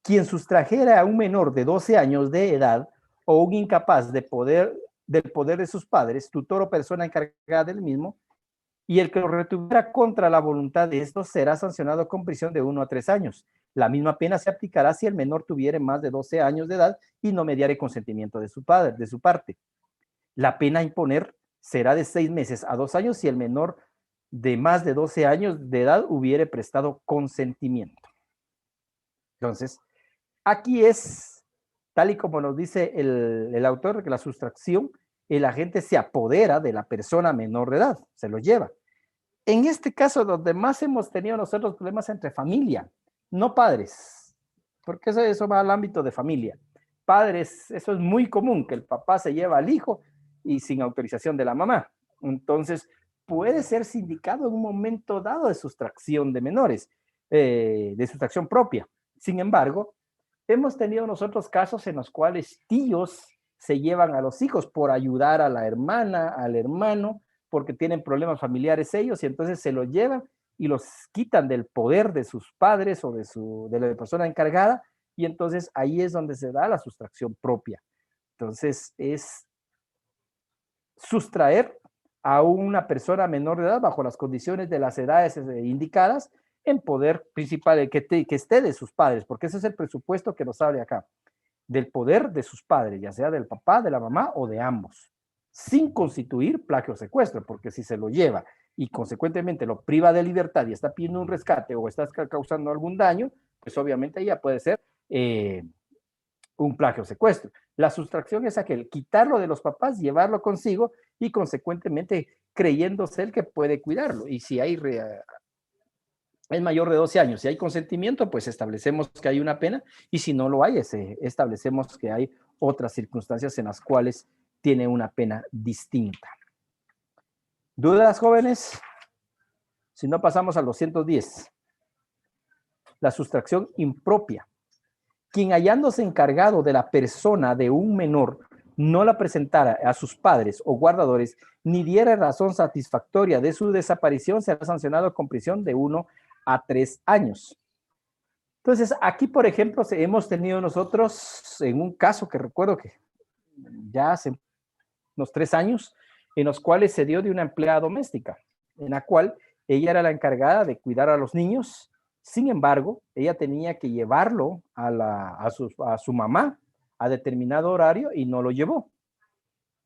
Quien sustrajera a un menor de 12 años de edad o un incapaz del poder de sus padres, tutor o persona encargada del mismo, y el que lo retuviera contra la voluntad de estos será sancionado con prisión de 1 a 3 años. La misma pena se aplicará si el menor tuviere más de 12 años de edad y no mediare consentimiento de su parte. La pena a imponer será de 6 meses a 2 años si el menor de más de 12 años de edad hubiere prestado consentimiento. Entonces, aquí es, tal y como nos dice el autor, que la sustracción, el agente se apodera de la persona menor de edad, se lo lleva. En este caso, donde más hemos tenido nosotros problemas entre familia, no padres, porque eso va al ámbito de familia. Padres, eso es muy común, que el papá se lleva al hijo y sin autorización de la mamá. Entonces, puede ser sindicado en un momento dado de sustracción de menores, de sustracción propia. Sin embargo, Hemos tenido nosotros casos en los cuales tíos se llevan a los hijos por ayudar a la hermana, al hermano, porque tienen problemas familiares ellos, y entonces se los llevan y los quitan del poder de sus padres o de la persona encargada, y entonces ahí es donde se da la sustracción propia. Entonces es sustraer a una persona menor de edad bajo las condiciones de las edades indicadas en poder principal que esté de sus padres, porque ese es el presupuesto que nos habla acá, del poder de sus padres, ya sea del papá, de la mamá o de ambos, sin constituir plagio o secuestro, porque si se lo lleva y consecuentemente lo priva de libertad y está pidiendo un rescate o está causando algún daño, pues obviamente ya puede ser un plagio o secuestro. La sustracción es aquel, quitarlo de los papás, llevarlo consigo y consecuentemente creyéndose el que puede cuidarlo. Y si hay es mayor de 12 años, si hay consentimiento, pues establecemos que hay una pena, y si no lo hay, establecemos que hay otras circunstancias en las cuales tiene una pena distinta. ¿Dudas, jóvenes? Si no, pasamos al 210. La sustracción impropia. Quien hallándose encargado de la persona de un menor no la presentara a sus padres o guardadores, ni diera razón satisfactoria de su desaparición, será sancionado con prisión de 1 a 3 años. Entonces, aquí, por ejemplo, hemos tenido nosotros en un caso que recuerdo que ya hace unos 3 años, en los cuales se dio de una empleada doméstica, en la cual ella era la encargada de cuidar a los niños. Sin embargo, ella tenía que llevarlo a su mamá a determinado horario y no lo llevó.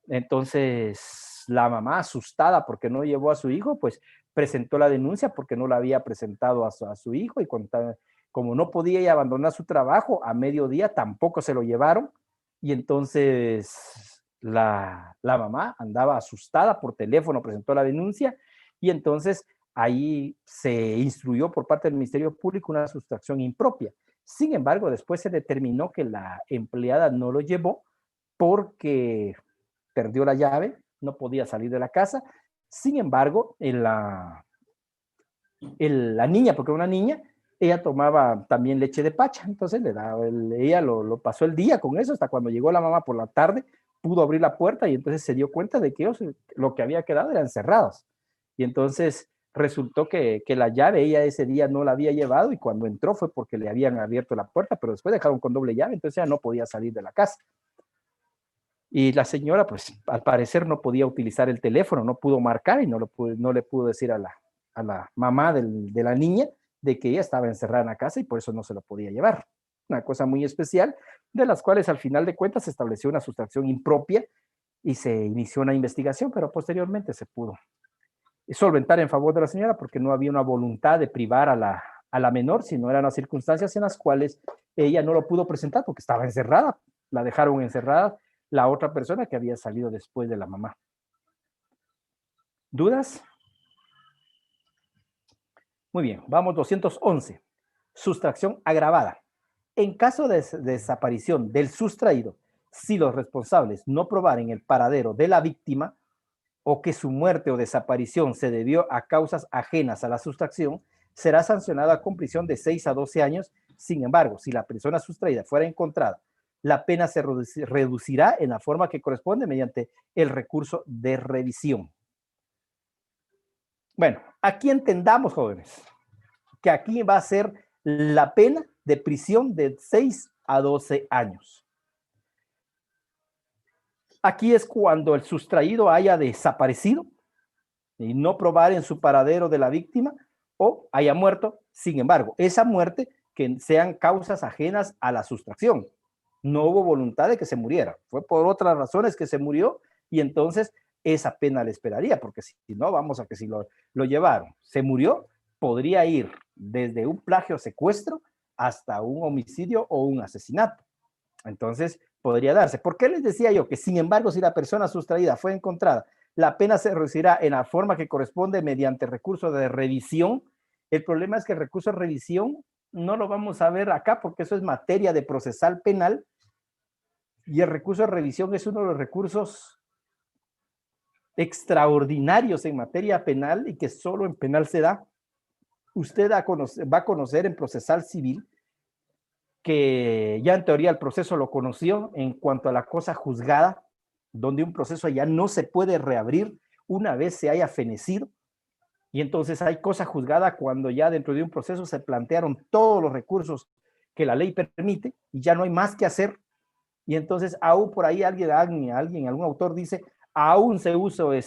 Entonces, la mamá, asustada porque no llevó a su hijo, pues presentó la denuncia porque no la había presentado a su hijo, y como no podía ella abandonar su trabajo, a mediodía tampoco se lo llevaron, y entonces la mamá andaba asustada, por teléfono presentó la denuncia, y entonces ahí se instruyó por parte del Ministerio Público una sustracción impropia. Sin embargo, después se determinó que la empleada no lo llevó porque perdió la llave, no podía salir de la casa. Sin embargo, la niña, porque era una niña, ella tomaba también leche de pacha, entonces ella lo pasó el día con eso, hasta cuando llegó la mamá por la tarde, pudo abrir la puerta y entonces se dio cuenta de que ellos, lo que había quedado eran encerrados. Y entonces resultó que la llave ella ese día no la había llevado, y cuando entró fue porque le habían abierto la puerta, pero después dejaron con doble llave, entonces ella no podía salir de la casa. Y la señora, pues, al parecer no podía utilizar el teléfono, no pudo marcar y no le pudo decir a la mamá de la niña de que ella estaba encerrada en la casa y por eso no se lo podía llevar. Una cosa muy especial, de las cuales al final de cuentas se estableció una sustracción impropia y se inició una investigación, pero posteriormente se pudo solventar en favor de la señora porque no había una voluntad de privar a la menor, sino eran las circunstancias en las cuales ella no lo pudo presentar porque estaba encerrada, la dejaron encerrada la otra persona que había salido después de la mamá. ¿Dudas? Muy bien, vamos 211. Sustracción agravada. En caso de desaparición del sustraído, si los responsables no probaren el paradero de la víctima o que su muerte o desaparición se debió a causas ajenas a la sustracción, será sancionada con prisión de 6 a 12 años. Sin embargo, si la persona sustraída fuera encontrada, la pena se reducirá en la forma que corresponde mediante el recurso de revisión. Bueno, aquí entendamos, jóvenes, que aquí va a ser la pena de prisión de 6 a 12 años. Aquí es cuando el sustraído haya desaparecido y no probar en su paradero de la víctima o haya muerto. Sin embargo, esa muerte que sean causas ajenas a la sustracción. No hubo voluntad de que se muriera, fue por otras razones que se murió, y entonces esa pena le esperaría, porque si no, vamos a que si lo llevaron, se murió, podría ir desde un plagio secuestro hasta un homicidio o un asesinato. Entonces podría darse. ¿Por qué les decía yo que sin embargo si la persona sustraída fue encontrada, la pena se reducirá en la forma que corresponde mediante recurso de revisión? El problema es que el recurso de revisión no lo vamos a ver acá porque eso es materia de procesal penal, y el recurso de revisión es uno de los recursos extraordinarios en materia penal y que solo en penal se da. Usted va a conocer en procesal civil que ya en teoría el proceso lo conoció en cuanto a la cosa juzgada, donde un proceso ya no se puede reabrir una vez se haya fenecido, y entonces hay cosa juzgada cuando ya dentro de un proceso se plantearon todos los recursos que la ley permite y ya no hay más que hacer, y entonces aún por ahí algún autor dice, aún se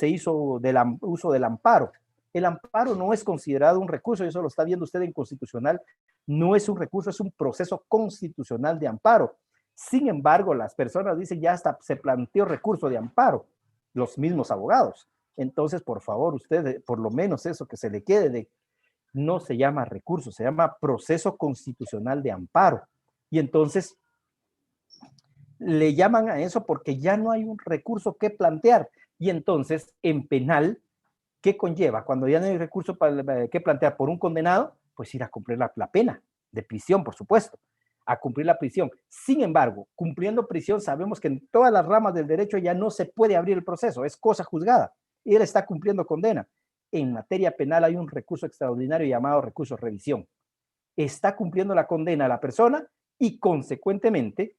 hizo uso del amparo. El amparo no es considerado un recurso, y eso lo está viendo usted en constitucional, no es un recurso, es un proceso constitucional de amparo. Sin embargo, las personas dicen, ya hasta se planteó recurso de amparo, los mismos abogados. Entonces, por favor, usted, por lo menos eso que se le quede de, no se llama recurso, se llama proceso constitucional de amparo. Y entonces, le llaman a eso porque ya no hay un recurso que plantear. Y entonces, en penal, ¿qué conlleva? Cuando ya no hay recurso que plantear por un condenado, pues ir a cumplir la pena de prisión, por supuesto, a cumplir la prisión. Sin embargo, cumpliendo prisión, sabemos que en todas las ramas del derecho ya no se puede abrir el proceso, es cosa juzgada. Él está cumpliendo condena. En materia penal hay un recurso extraordinario llamado recurso de revisión. Está cumpliendo la condena a la persona y consecuentemente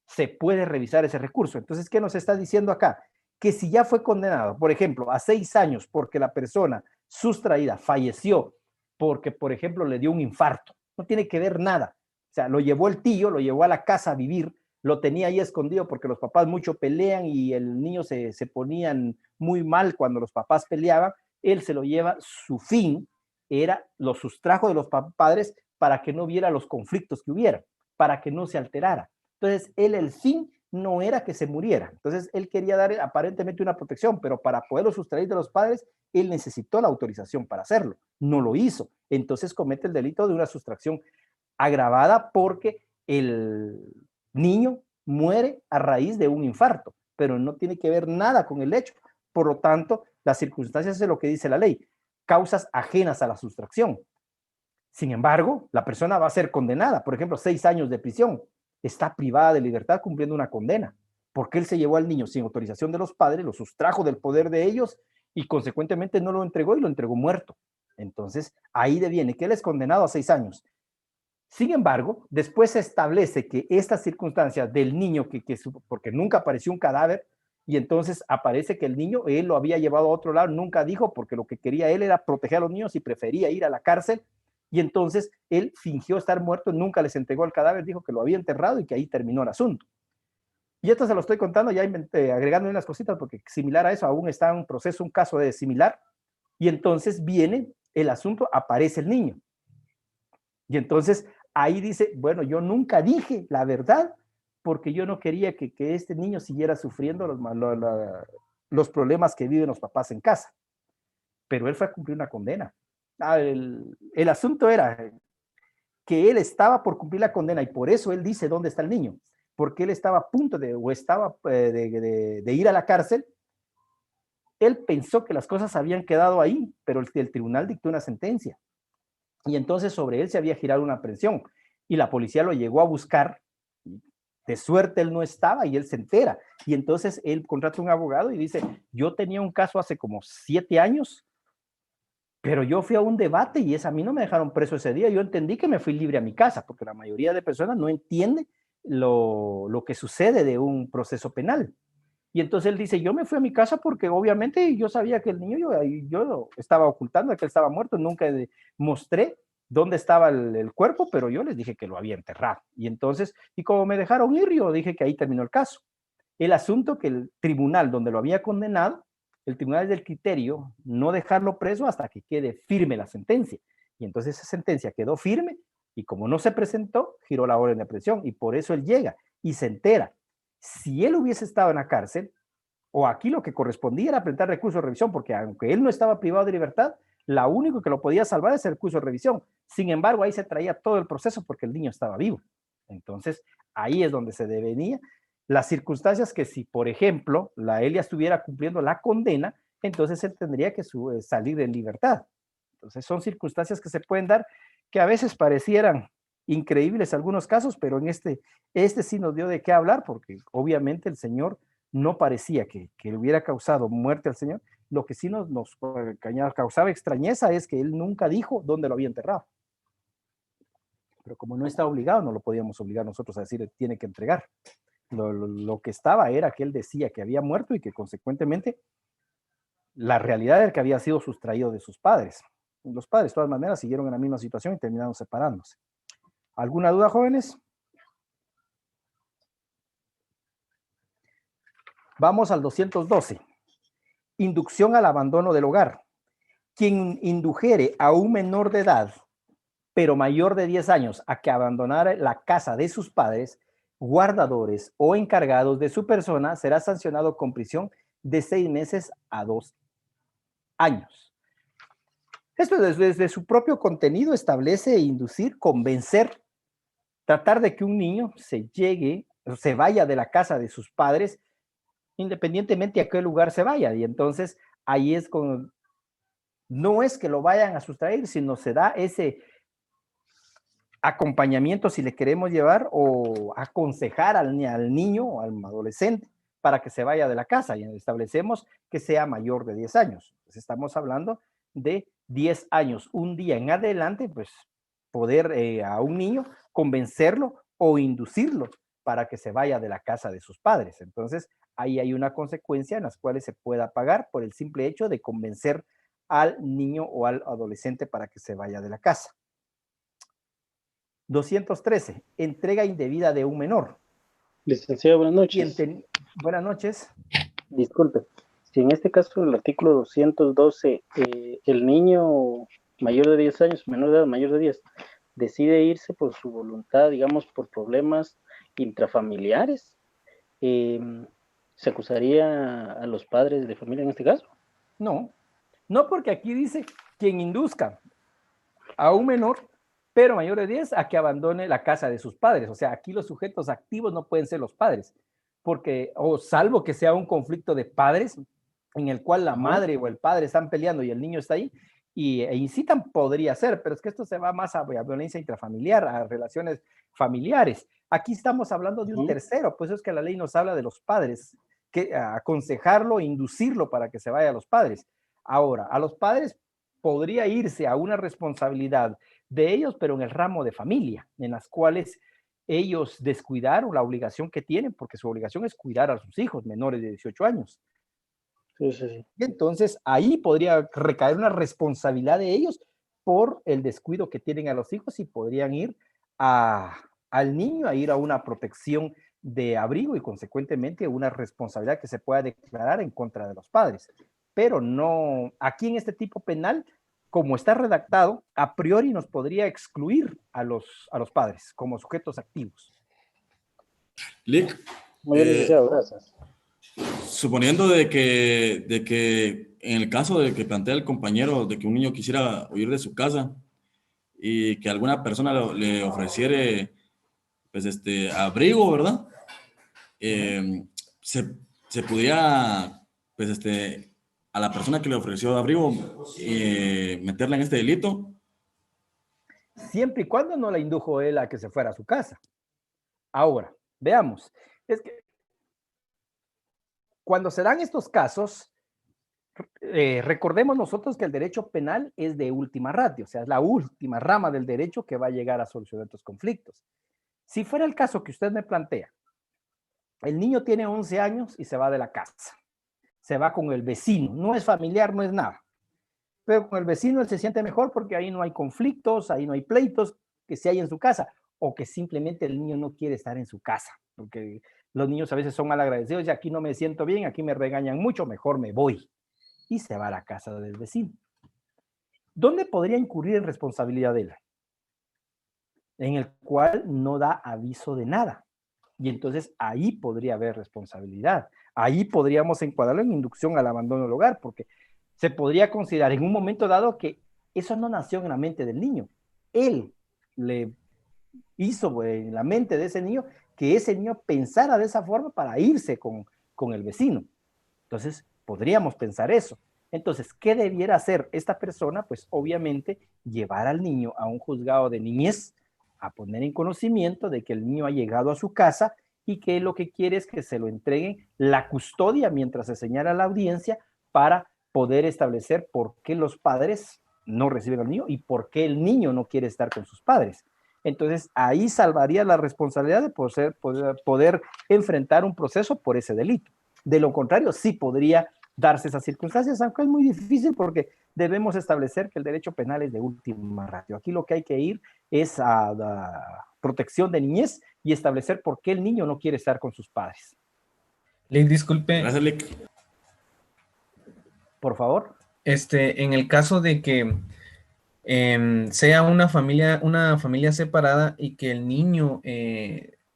se puede revisar ese recurso. Entonces, ¿qué nos está diciendo acá? Que si ya fue condenado, por ejemplo, a 6 años porque la persona sustraída falleció porque, por ejemplo, le dio un infarto, no tiene que ver nada. O sea, lo llevó el tío, lo llevó a la casa a vivir, lo tenía ahí escondido porque los papás mucho pelean y el niño se ponían muy mal cuando los papás peleaban. Él se lo lleva, su fin era, lo sustrajo de los padres para que no viera los conflictos que hubiera, para que no se alterara. Entonces, el fin no era que se muriera. Entonces, él quería dar aparentemente una protección, pero para poderlo sustraer de los padres, él necesitó la autorización para hacerlo. No lo hizo. Entonces, comete el delito de una sustracción agravada porque el niño muere a raíz de un infarto, pero no tiene que ver nada con el hecho. Por lo tanto, las circunstancias es lo que dice la ley, causas ajenas a la sustracción. Sin embargo, la persona va a ser condenada, por ejemplo, 6 años de prisión, está privada de libertad cumpliendo una condena, porque él se llevó al niño sin autorización de los padres, lo sustrajo del poder de ellos y consecuentemente no lo entregó y lo entregó muerto. Entonces, ahí deviene que él es condenado a 6 años. Sin embargo, después se establece que estas circunstancias del niño, porque nunca apareció un cadáver, y entonces aparece que el niño, él lo había llevado a otro lado, nunca dijo, porque lo que quería él era proteger a los niños y prefería ir a la cárcel, y entonces él fingió estar muerto, nunca les entregó el cadáver, dijo que lo había enterrado y que ahí terminó el asunto. Y esto se lo estoy contando, ya agregando unas cositas, porque similar a eso, aún está en un proceso, un caso de similar, y entonces viene el asunto, aparece el niño. Y entonces ahí dice, bueno, yo nunca dije la verdad, porque yo no quería que este niño siguiera sufriendo los problemas que viven los papás en casa. Pero él fue a cumplir una condena. El asunto era que él estaba por cumplir la condena y por eso él dice dónde está el niño, porque él estaba a punto de ir a la cárcel. Él pensó que las cosas habían quedado ahí, pero el tribunal dictó una sentencia y entonces sobre él se había girado una aprehensión y la policía lo llegó a buscar. De suerte él no estaba y él se entera y entonces él contrata un abogado y dice, yo tenía un caso hace como 7 años, pero yo fui a un debate y a mí no me dejaron preso ese día, yo entendí que me fui libre a mi casa, porque la mayoría de personas no entiende lo que sucede de un proceso penal. Y entonces él dice, yo me fui a mi casa porque obviamente yo sabía que el niño, yo estaba ocultando que él estaba muerto, nunca mostré dónde estaba el cuerpo, pero yo les dije que lo había enterrado. Y entonces, y como me dejaron ir, yo dije que ahí terminó el caso. El asunto que el tribunal donde lo había condenado, el tribunal es del criterio no dejarlo preso hasta que quede firme la sentencia. Y entonces esa sentencia quedó firme y como no se presentó, giró la orden de aprehensión y por eso él llega y se entera. Si él hubiese estado en la cárcel, o aquí lo que correspondía era presentar recurso de revisión, porque aunque él no estaba privado de libertad, la único que lo podía salvar es el recurso de revisión. Sin embargo, ahí se traía todo el proceso porque el niño estaba vivo. Entonces, ahí es donde se devenía las circunstancias que si, por ejemplo, la Elia estuviera cumpliendo la condena, entonces él tendría que salir en libertad. Entonces, son circunstancias que se pueden dar que a veces parecieran increíbles algunos casos, pero en este sí nos dio de qué hablar porque obviamente el Señor no parecía que le hubiera causado muerte al Señor. Lo que sí nos causaba extrañeza es que él nunca dijo dónde lo había enterrado. Pero como no está obligado, no lo podíamos obligar nosotros a decir, tiene que entregar. Lo que estaba era que él decía que había muerto y que consecuentemente la realidad era que había sido sustraído de sus padres. Los padres, de todas maneras, siguieron en la misma situación y terminaron separándose. ¿Alguna duda, jóvenes? Vamos al 212. Inducción al abandono del hogar. Quien indujere a un menor de edad, pero mayor de 10 años, a que abandonara la casa de sus padres, guardadores o encargados de su persona, será sancionado con prisión de 6 meses a 2 años. Esto desde su propio contenido establece inducir, convencer, tratar de que un niño se vaya de la casa de sus padres, independientemente a qué lugar se vaya. Y entonces ahí es cuando no es que lo vayan a sustraer, sino se da ese acompañamiento, si le queremos llevar, o aconsejar al niño o al adolescente para que se vaya de la casa, y establecemos que sea mayor de 10 años. Entonces estamos hablando de 10 años, un día en adelante, pues poder a un niño convencerlo o inducirlo para que se vaya de la casa de sus padres. Entonces ahí hay una consecuencia en las cuales se pueda pagar por el simple hecho de convencer al niño o al adolescente para que se vaya de la casa. 213. Entrega indebida de un menor. Licenciado, buenas noches. Buenas noches. Disculpe, si en este caso el artículo 212, el niño mayor de 10 años, menor de edad, mayor de 10, decide irse por su voluntad, digamos, por problemas intrafamiliares, ¿se acusaría a los padres de familia en este caso? No, porque aquí dice quien induzca a un menor, pero mayor de 10, a que abandone la casa de sus padres. O sea, aquí los sujetos activos no pueden ser los padres, porque, o salvo que sea un conflicto de padres, en el cual la madre o el padre están peleando y el niño está ahí, e incitan, podría ser, pero es que esto se va más a violencia intrafamiliar, a relaciones familiares. Aquí estamos hablando de un tercero, pues es que la ley nos habla de los padres, que aconsejarlo, inducirlo para que se vaya a los padres. Ahora, a los padres podría irse a una responsabilidad de ellos, pero en el ramo de familia, en las cuales ellos descuidaron la obligación que tienen, porque su obligación es cuidar a sus hijos menores de 18 años. Sí. Y entonces ahí podría recaer una responsabilidad de ellos por el descuido que tienen a los hijos, y podrían ir al niño a ir a una protección de abrigo y consecuentemente una responsabilidad que se pueda declarar en contra de los padres. Pero no, aquí en este tipo penal, como está redactado, a priori nos podría excluir a los padres como sujetos activos. Lick, muy bien, licenciado, gracias. Suponiendo de que en el caso de que plantea el compañero de que un niño quisiera huir de su casa y que alguna persona le ofreciere pues abrigo, ¿verdad? Se pudiera pues a la persona que le ofreció abrigo meterla en este delito. Siempre y cuando no la indujo él a que se fuera a su casa. Ahora, veamos, es que cuando se dan estos casos, recordemos nosotros que el derecho penal es de última ratio, o sea, es la última rama del derecho que va a llegar a solucionar estos conflictos. Si fuera el caso que usted me plantea, el niño tiene 11 años y se va de la casa, se va con el vecino, no es familiar, no es nada, pero con el vecino él se siente mejor porque ahí no hay conflictos, ahí no hay pleitos que se hay en su casa, o que simplemente el niño no quiere estar en su casa, porque los niños a veces son malagradecidos y aquí no me siento bien, aquí me regañan mucho, mejor me voy. Y se va a la casa del vecino. ¿Dónde podría incurrir en responsabilidad de él? En el cual no da aviso de nada. Y entonces ahí podría haber responsabilidad. Ahí podríamos encuadrarlo en inducción al abandono del hogar, porque se podría considerar en un momento dado que eso no nació en la mente del niño. Él le hizo en la mente de ese niño que ese niño pensara de esa forma para irse con el vecino. Entonces, podríamos pensar eso. Entonces, ¿qué debiera hacer esta persona? Pues obviamente llevar al niño a un juzgado de niñez, a poner en conocimiento de que el niño ha llegado a su casa y que lo que quiere es que se lo entreguen la custodia mientras se señala la audiencia, para poder establecer por qué los padres no reciben al niño y por qué el niño no quiere estar con sus padres. Entonces, ahí salvaría la responsabilidad de poder enfrentar un proceso por ese delito. De lo contrario, sí podría darse esas circunstancias, aunque es muy difícil porque debemos establecer que el derecho penal es de última ratio. Aquí lo que hay que ir es a la protección de niñez y establecer por qué el niño no quiere estar con sus padres. Lick, disculpe. Gracias, Lick. Por favor. En el caso de que sea una familia separada y que el niño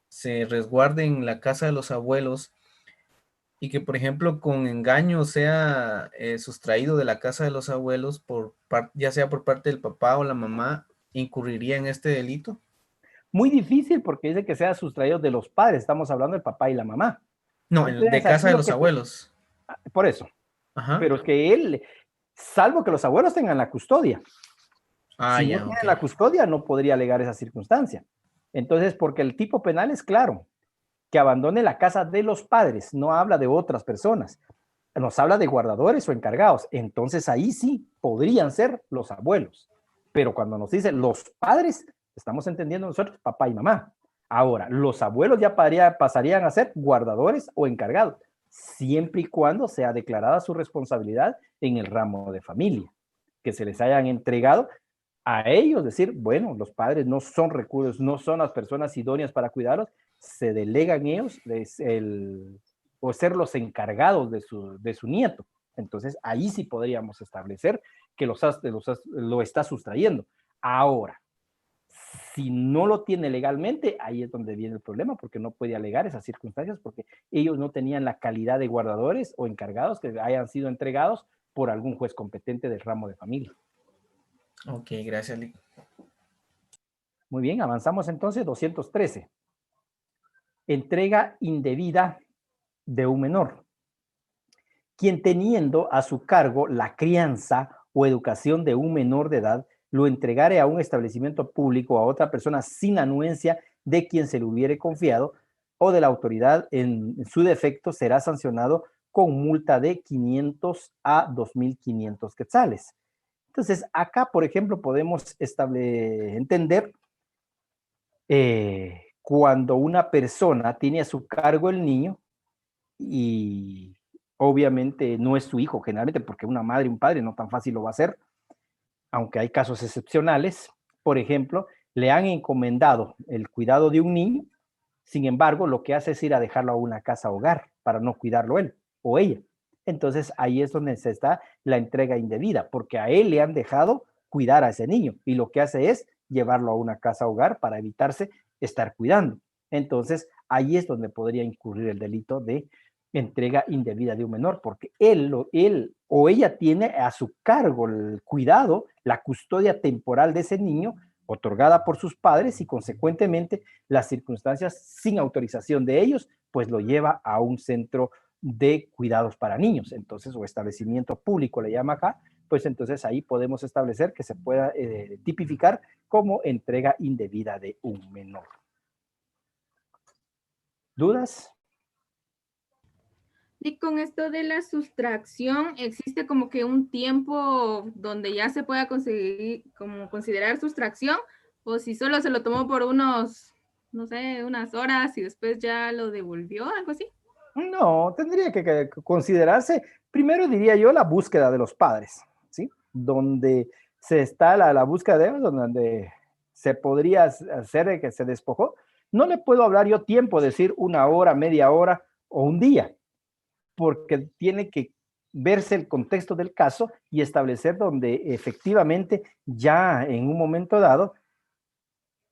se resguarde en la casa de los abuelos y que, por ejemplo, con engaño sea sustraído de la casa de los abuelos, ya sea por parte del papá o la mamá, ¿incurriría en este delito? Muy difícil porque dice que sea sustraído de los padres. Estamos hablando del papá y la mamá. No, entonces, de casa de los abuelos. Por eso. Ajá. Pero es que él, salvo que los abuelos tengan la custodia. Si no tienen la custodia, no podría alegar esa circunstancia. Entonces, porque el tipo penal es claro, que abandone la casa de los padres, no habla de otras personas, nos habla de guardadores o encargados. Entonces, ahí sí podrían ser los abuelos. Pero cuando nos dice los padres, estamos entendiendo nosotros papá y mamá. Ahora, los abuelos ya pasarían a ser guardadores o encargados, siempre y cuando sea declarada su responsabilidad en el ramo de familia, que se les hayan entregado a ellos, decir, bueno, los padres no son recursos, no son las personas idóneas para cuidarlos, se delegan ellos o ser los encargados de su nieto. Entonces, ahí sí podríamos establecer que lo está sustrayendo. Ahora, si no lo tiene legalmente, ahí es donde viene el problema, porque no puede alegar esas circunstancias, porque ellos no tenían la calidad de guardadores o encargados que hayan sido entregados por algún juez competente del ramo de familia. Ok, gracias, Lick. Muy bien, avanzamos entonces. 213. Entrega indebida de un menor. Quien teniendo a su cargo la crianza o educación de un menor de edad, lo entregare a un establecimiento público o a otra persona sin anuencia de quien se le hubiere confiado o de la autoridad, en su defecto será sancionado con multa de 500 a 2.500 quetzales. Entonces, acá, por ejemplo, podemos entender cuando una persona tiene a su cargo el niño y obviamente no es su hijo, generalmente, porque una madre y un padre no tan fácil lo va a hacer, aunque hay casos excepcionales. Por ejemplo, le han encomendado el cuidado de un niño, sin embargo, lo que hace es ir a dejarlo a una casa hogar para no cuidarlo él o ella. Entonces, ahí es donde se está la entrega indebida, porque a él le han dejado cuidar a ese niño y lo que hace es llevarlo a una casa hogar para evitarse estar cuidando. Entonces, ahí es donde podría incurrir el delito de entrega indebida de un menor, porque él o ella tiene a su cargo el cuidado, la custodia temporal de ese niño, otorgada por sus padres, y consecuentemente las circunstancias sin autorización de ellos, pues lo lleva a un centro de cuidados para niños, entonces, o establecimiento público le llama acá, pues entonces ahí podemos establecer que se pueda tipificar como entrega indebida de un menor. ¿Dudas? Y con esto de la sustracción, ¿existe como que un tiempo donde ya se pueda conseguir, como considerar sustracción? O si solo se lo tomó por unos, no sé, unas horas y después ya lo devolvió, algo así. No, tendría que considerarse, primero diría yo, la búsqueda de los padres, ¿sí? Donde se está la búsqueda de ellos, donde se podría hacer que se despojó. No le puedo hablar yo tiempo, decir una hora, media hora o un día, porque tiene que verse el contexto del caso y establecer donde efectivamente ya en un momento dado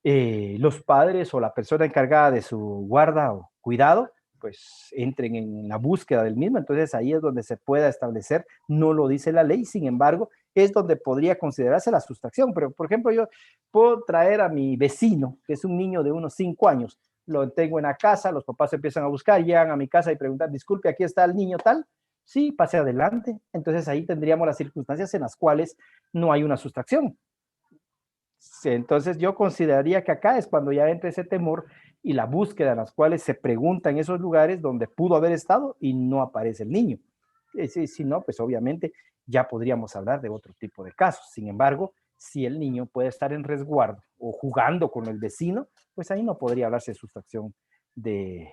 los padres o la persona encargada de su guarda o cuidado pues entren en la búsqueda del mismo. Entonces ahí es donde se pueda establecer, no lo dice la ley, sin embargo es donde podría considerarse la sustracción. Pero por ejemplo, yo puedo traer a mi vecino, que es un niño de unos 5 años, lo tengo en la casa, los papás empiezan a buscar, llegan a mi casa y preguntan, disculpe, aquí está el niño tal, sí, pase adelante. Entonces ahí tendríamos las circunstancias en las cuales no hay una sustracción. Entonces yo consideraría que acá es cuando ya entra ese temor y la búsqueda en las cuales se pregunta en esos lugares donde pudo haber estado y no aparece el niño. Si no, pues obviamente ya podríamos hablar de otro tipo de casos. Sin embargo, Si el niño puede estar en resguardo o jugando con el vecino, pues ahí no podría hablarse de sustracción de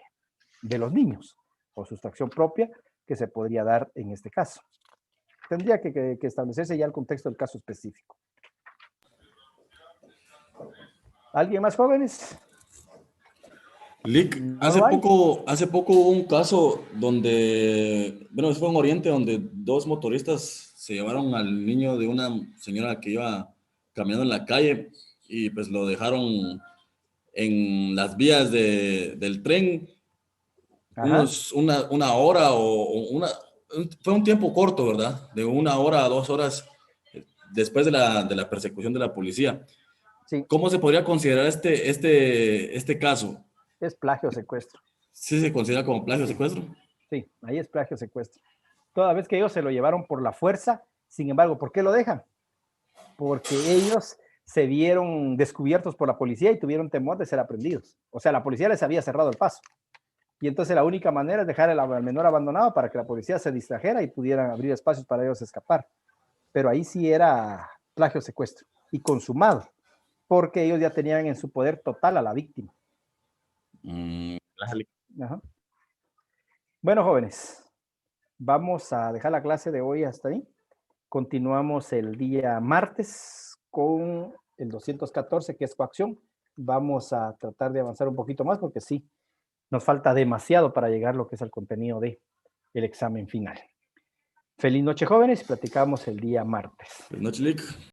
los niños o sustracción propia que se podría dar en este caso. Tendría que establecerse ya el contexto del caso específico. ¿Alguien más, jóvenes? Lick, hace poco hubo un caso donde, bueno, fue en Oriente, donde dos motoristas se llevaron al niño de una señora que iba caminando en la calle y pues lo dejaron en las vías del tren una hora fue un tiempo corto, ¿verdad? De 1 hora a 2 horas después de la persecución de la policía. Sí. ¿Cómo se podría considerar este caso? Es plagio o secuestro. ¿Sí se considera como plagio o secuestro? Sí, ahí es plagio o secuestro. Toda vez que ellos se lo llevaron por la fuerza, sin embargo, ¿por qué lo dejan? Porque ellos se vieron descubiertos por la policía y tuvieron temor de ser aprendidos. O sea, la policía les había cerrado el paso. Y entonces la única manera es dejar al menor abandonado para que la policía se distrajera y pudieran abrir espacios para ellos escapar. Pero ahí sí era plagio o secuestro y consumado, porque ellos ya tenían en su poder total a la víctima. Ajá. Bueno, jóvenes, vamos a dejar la clase de hoy hasta ahí. Continuamos el día martes con el 214, que es coacción. Vamos a tratar de avanzar un poquito más porque sí, nos falta demasiado para llegar a lo que es el contenido del examen final. Feliz noche, jóvenes. Platicamos el día martes. Feliz noche, Lick.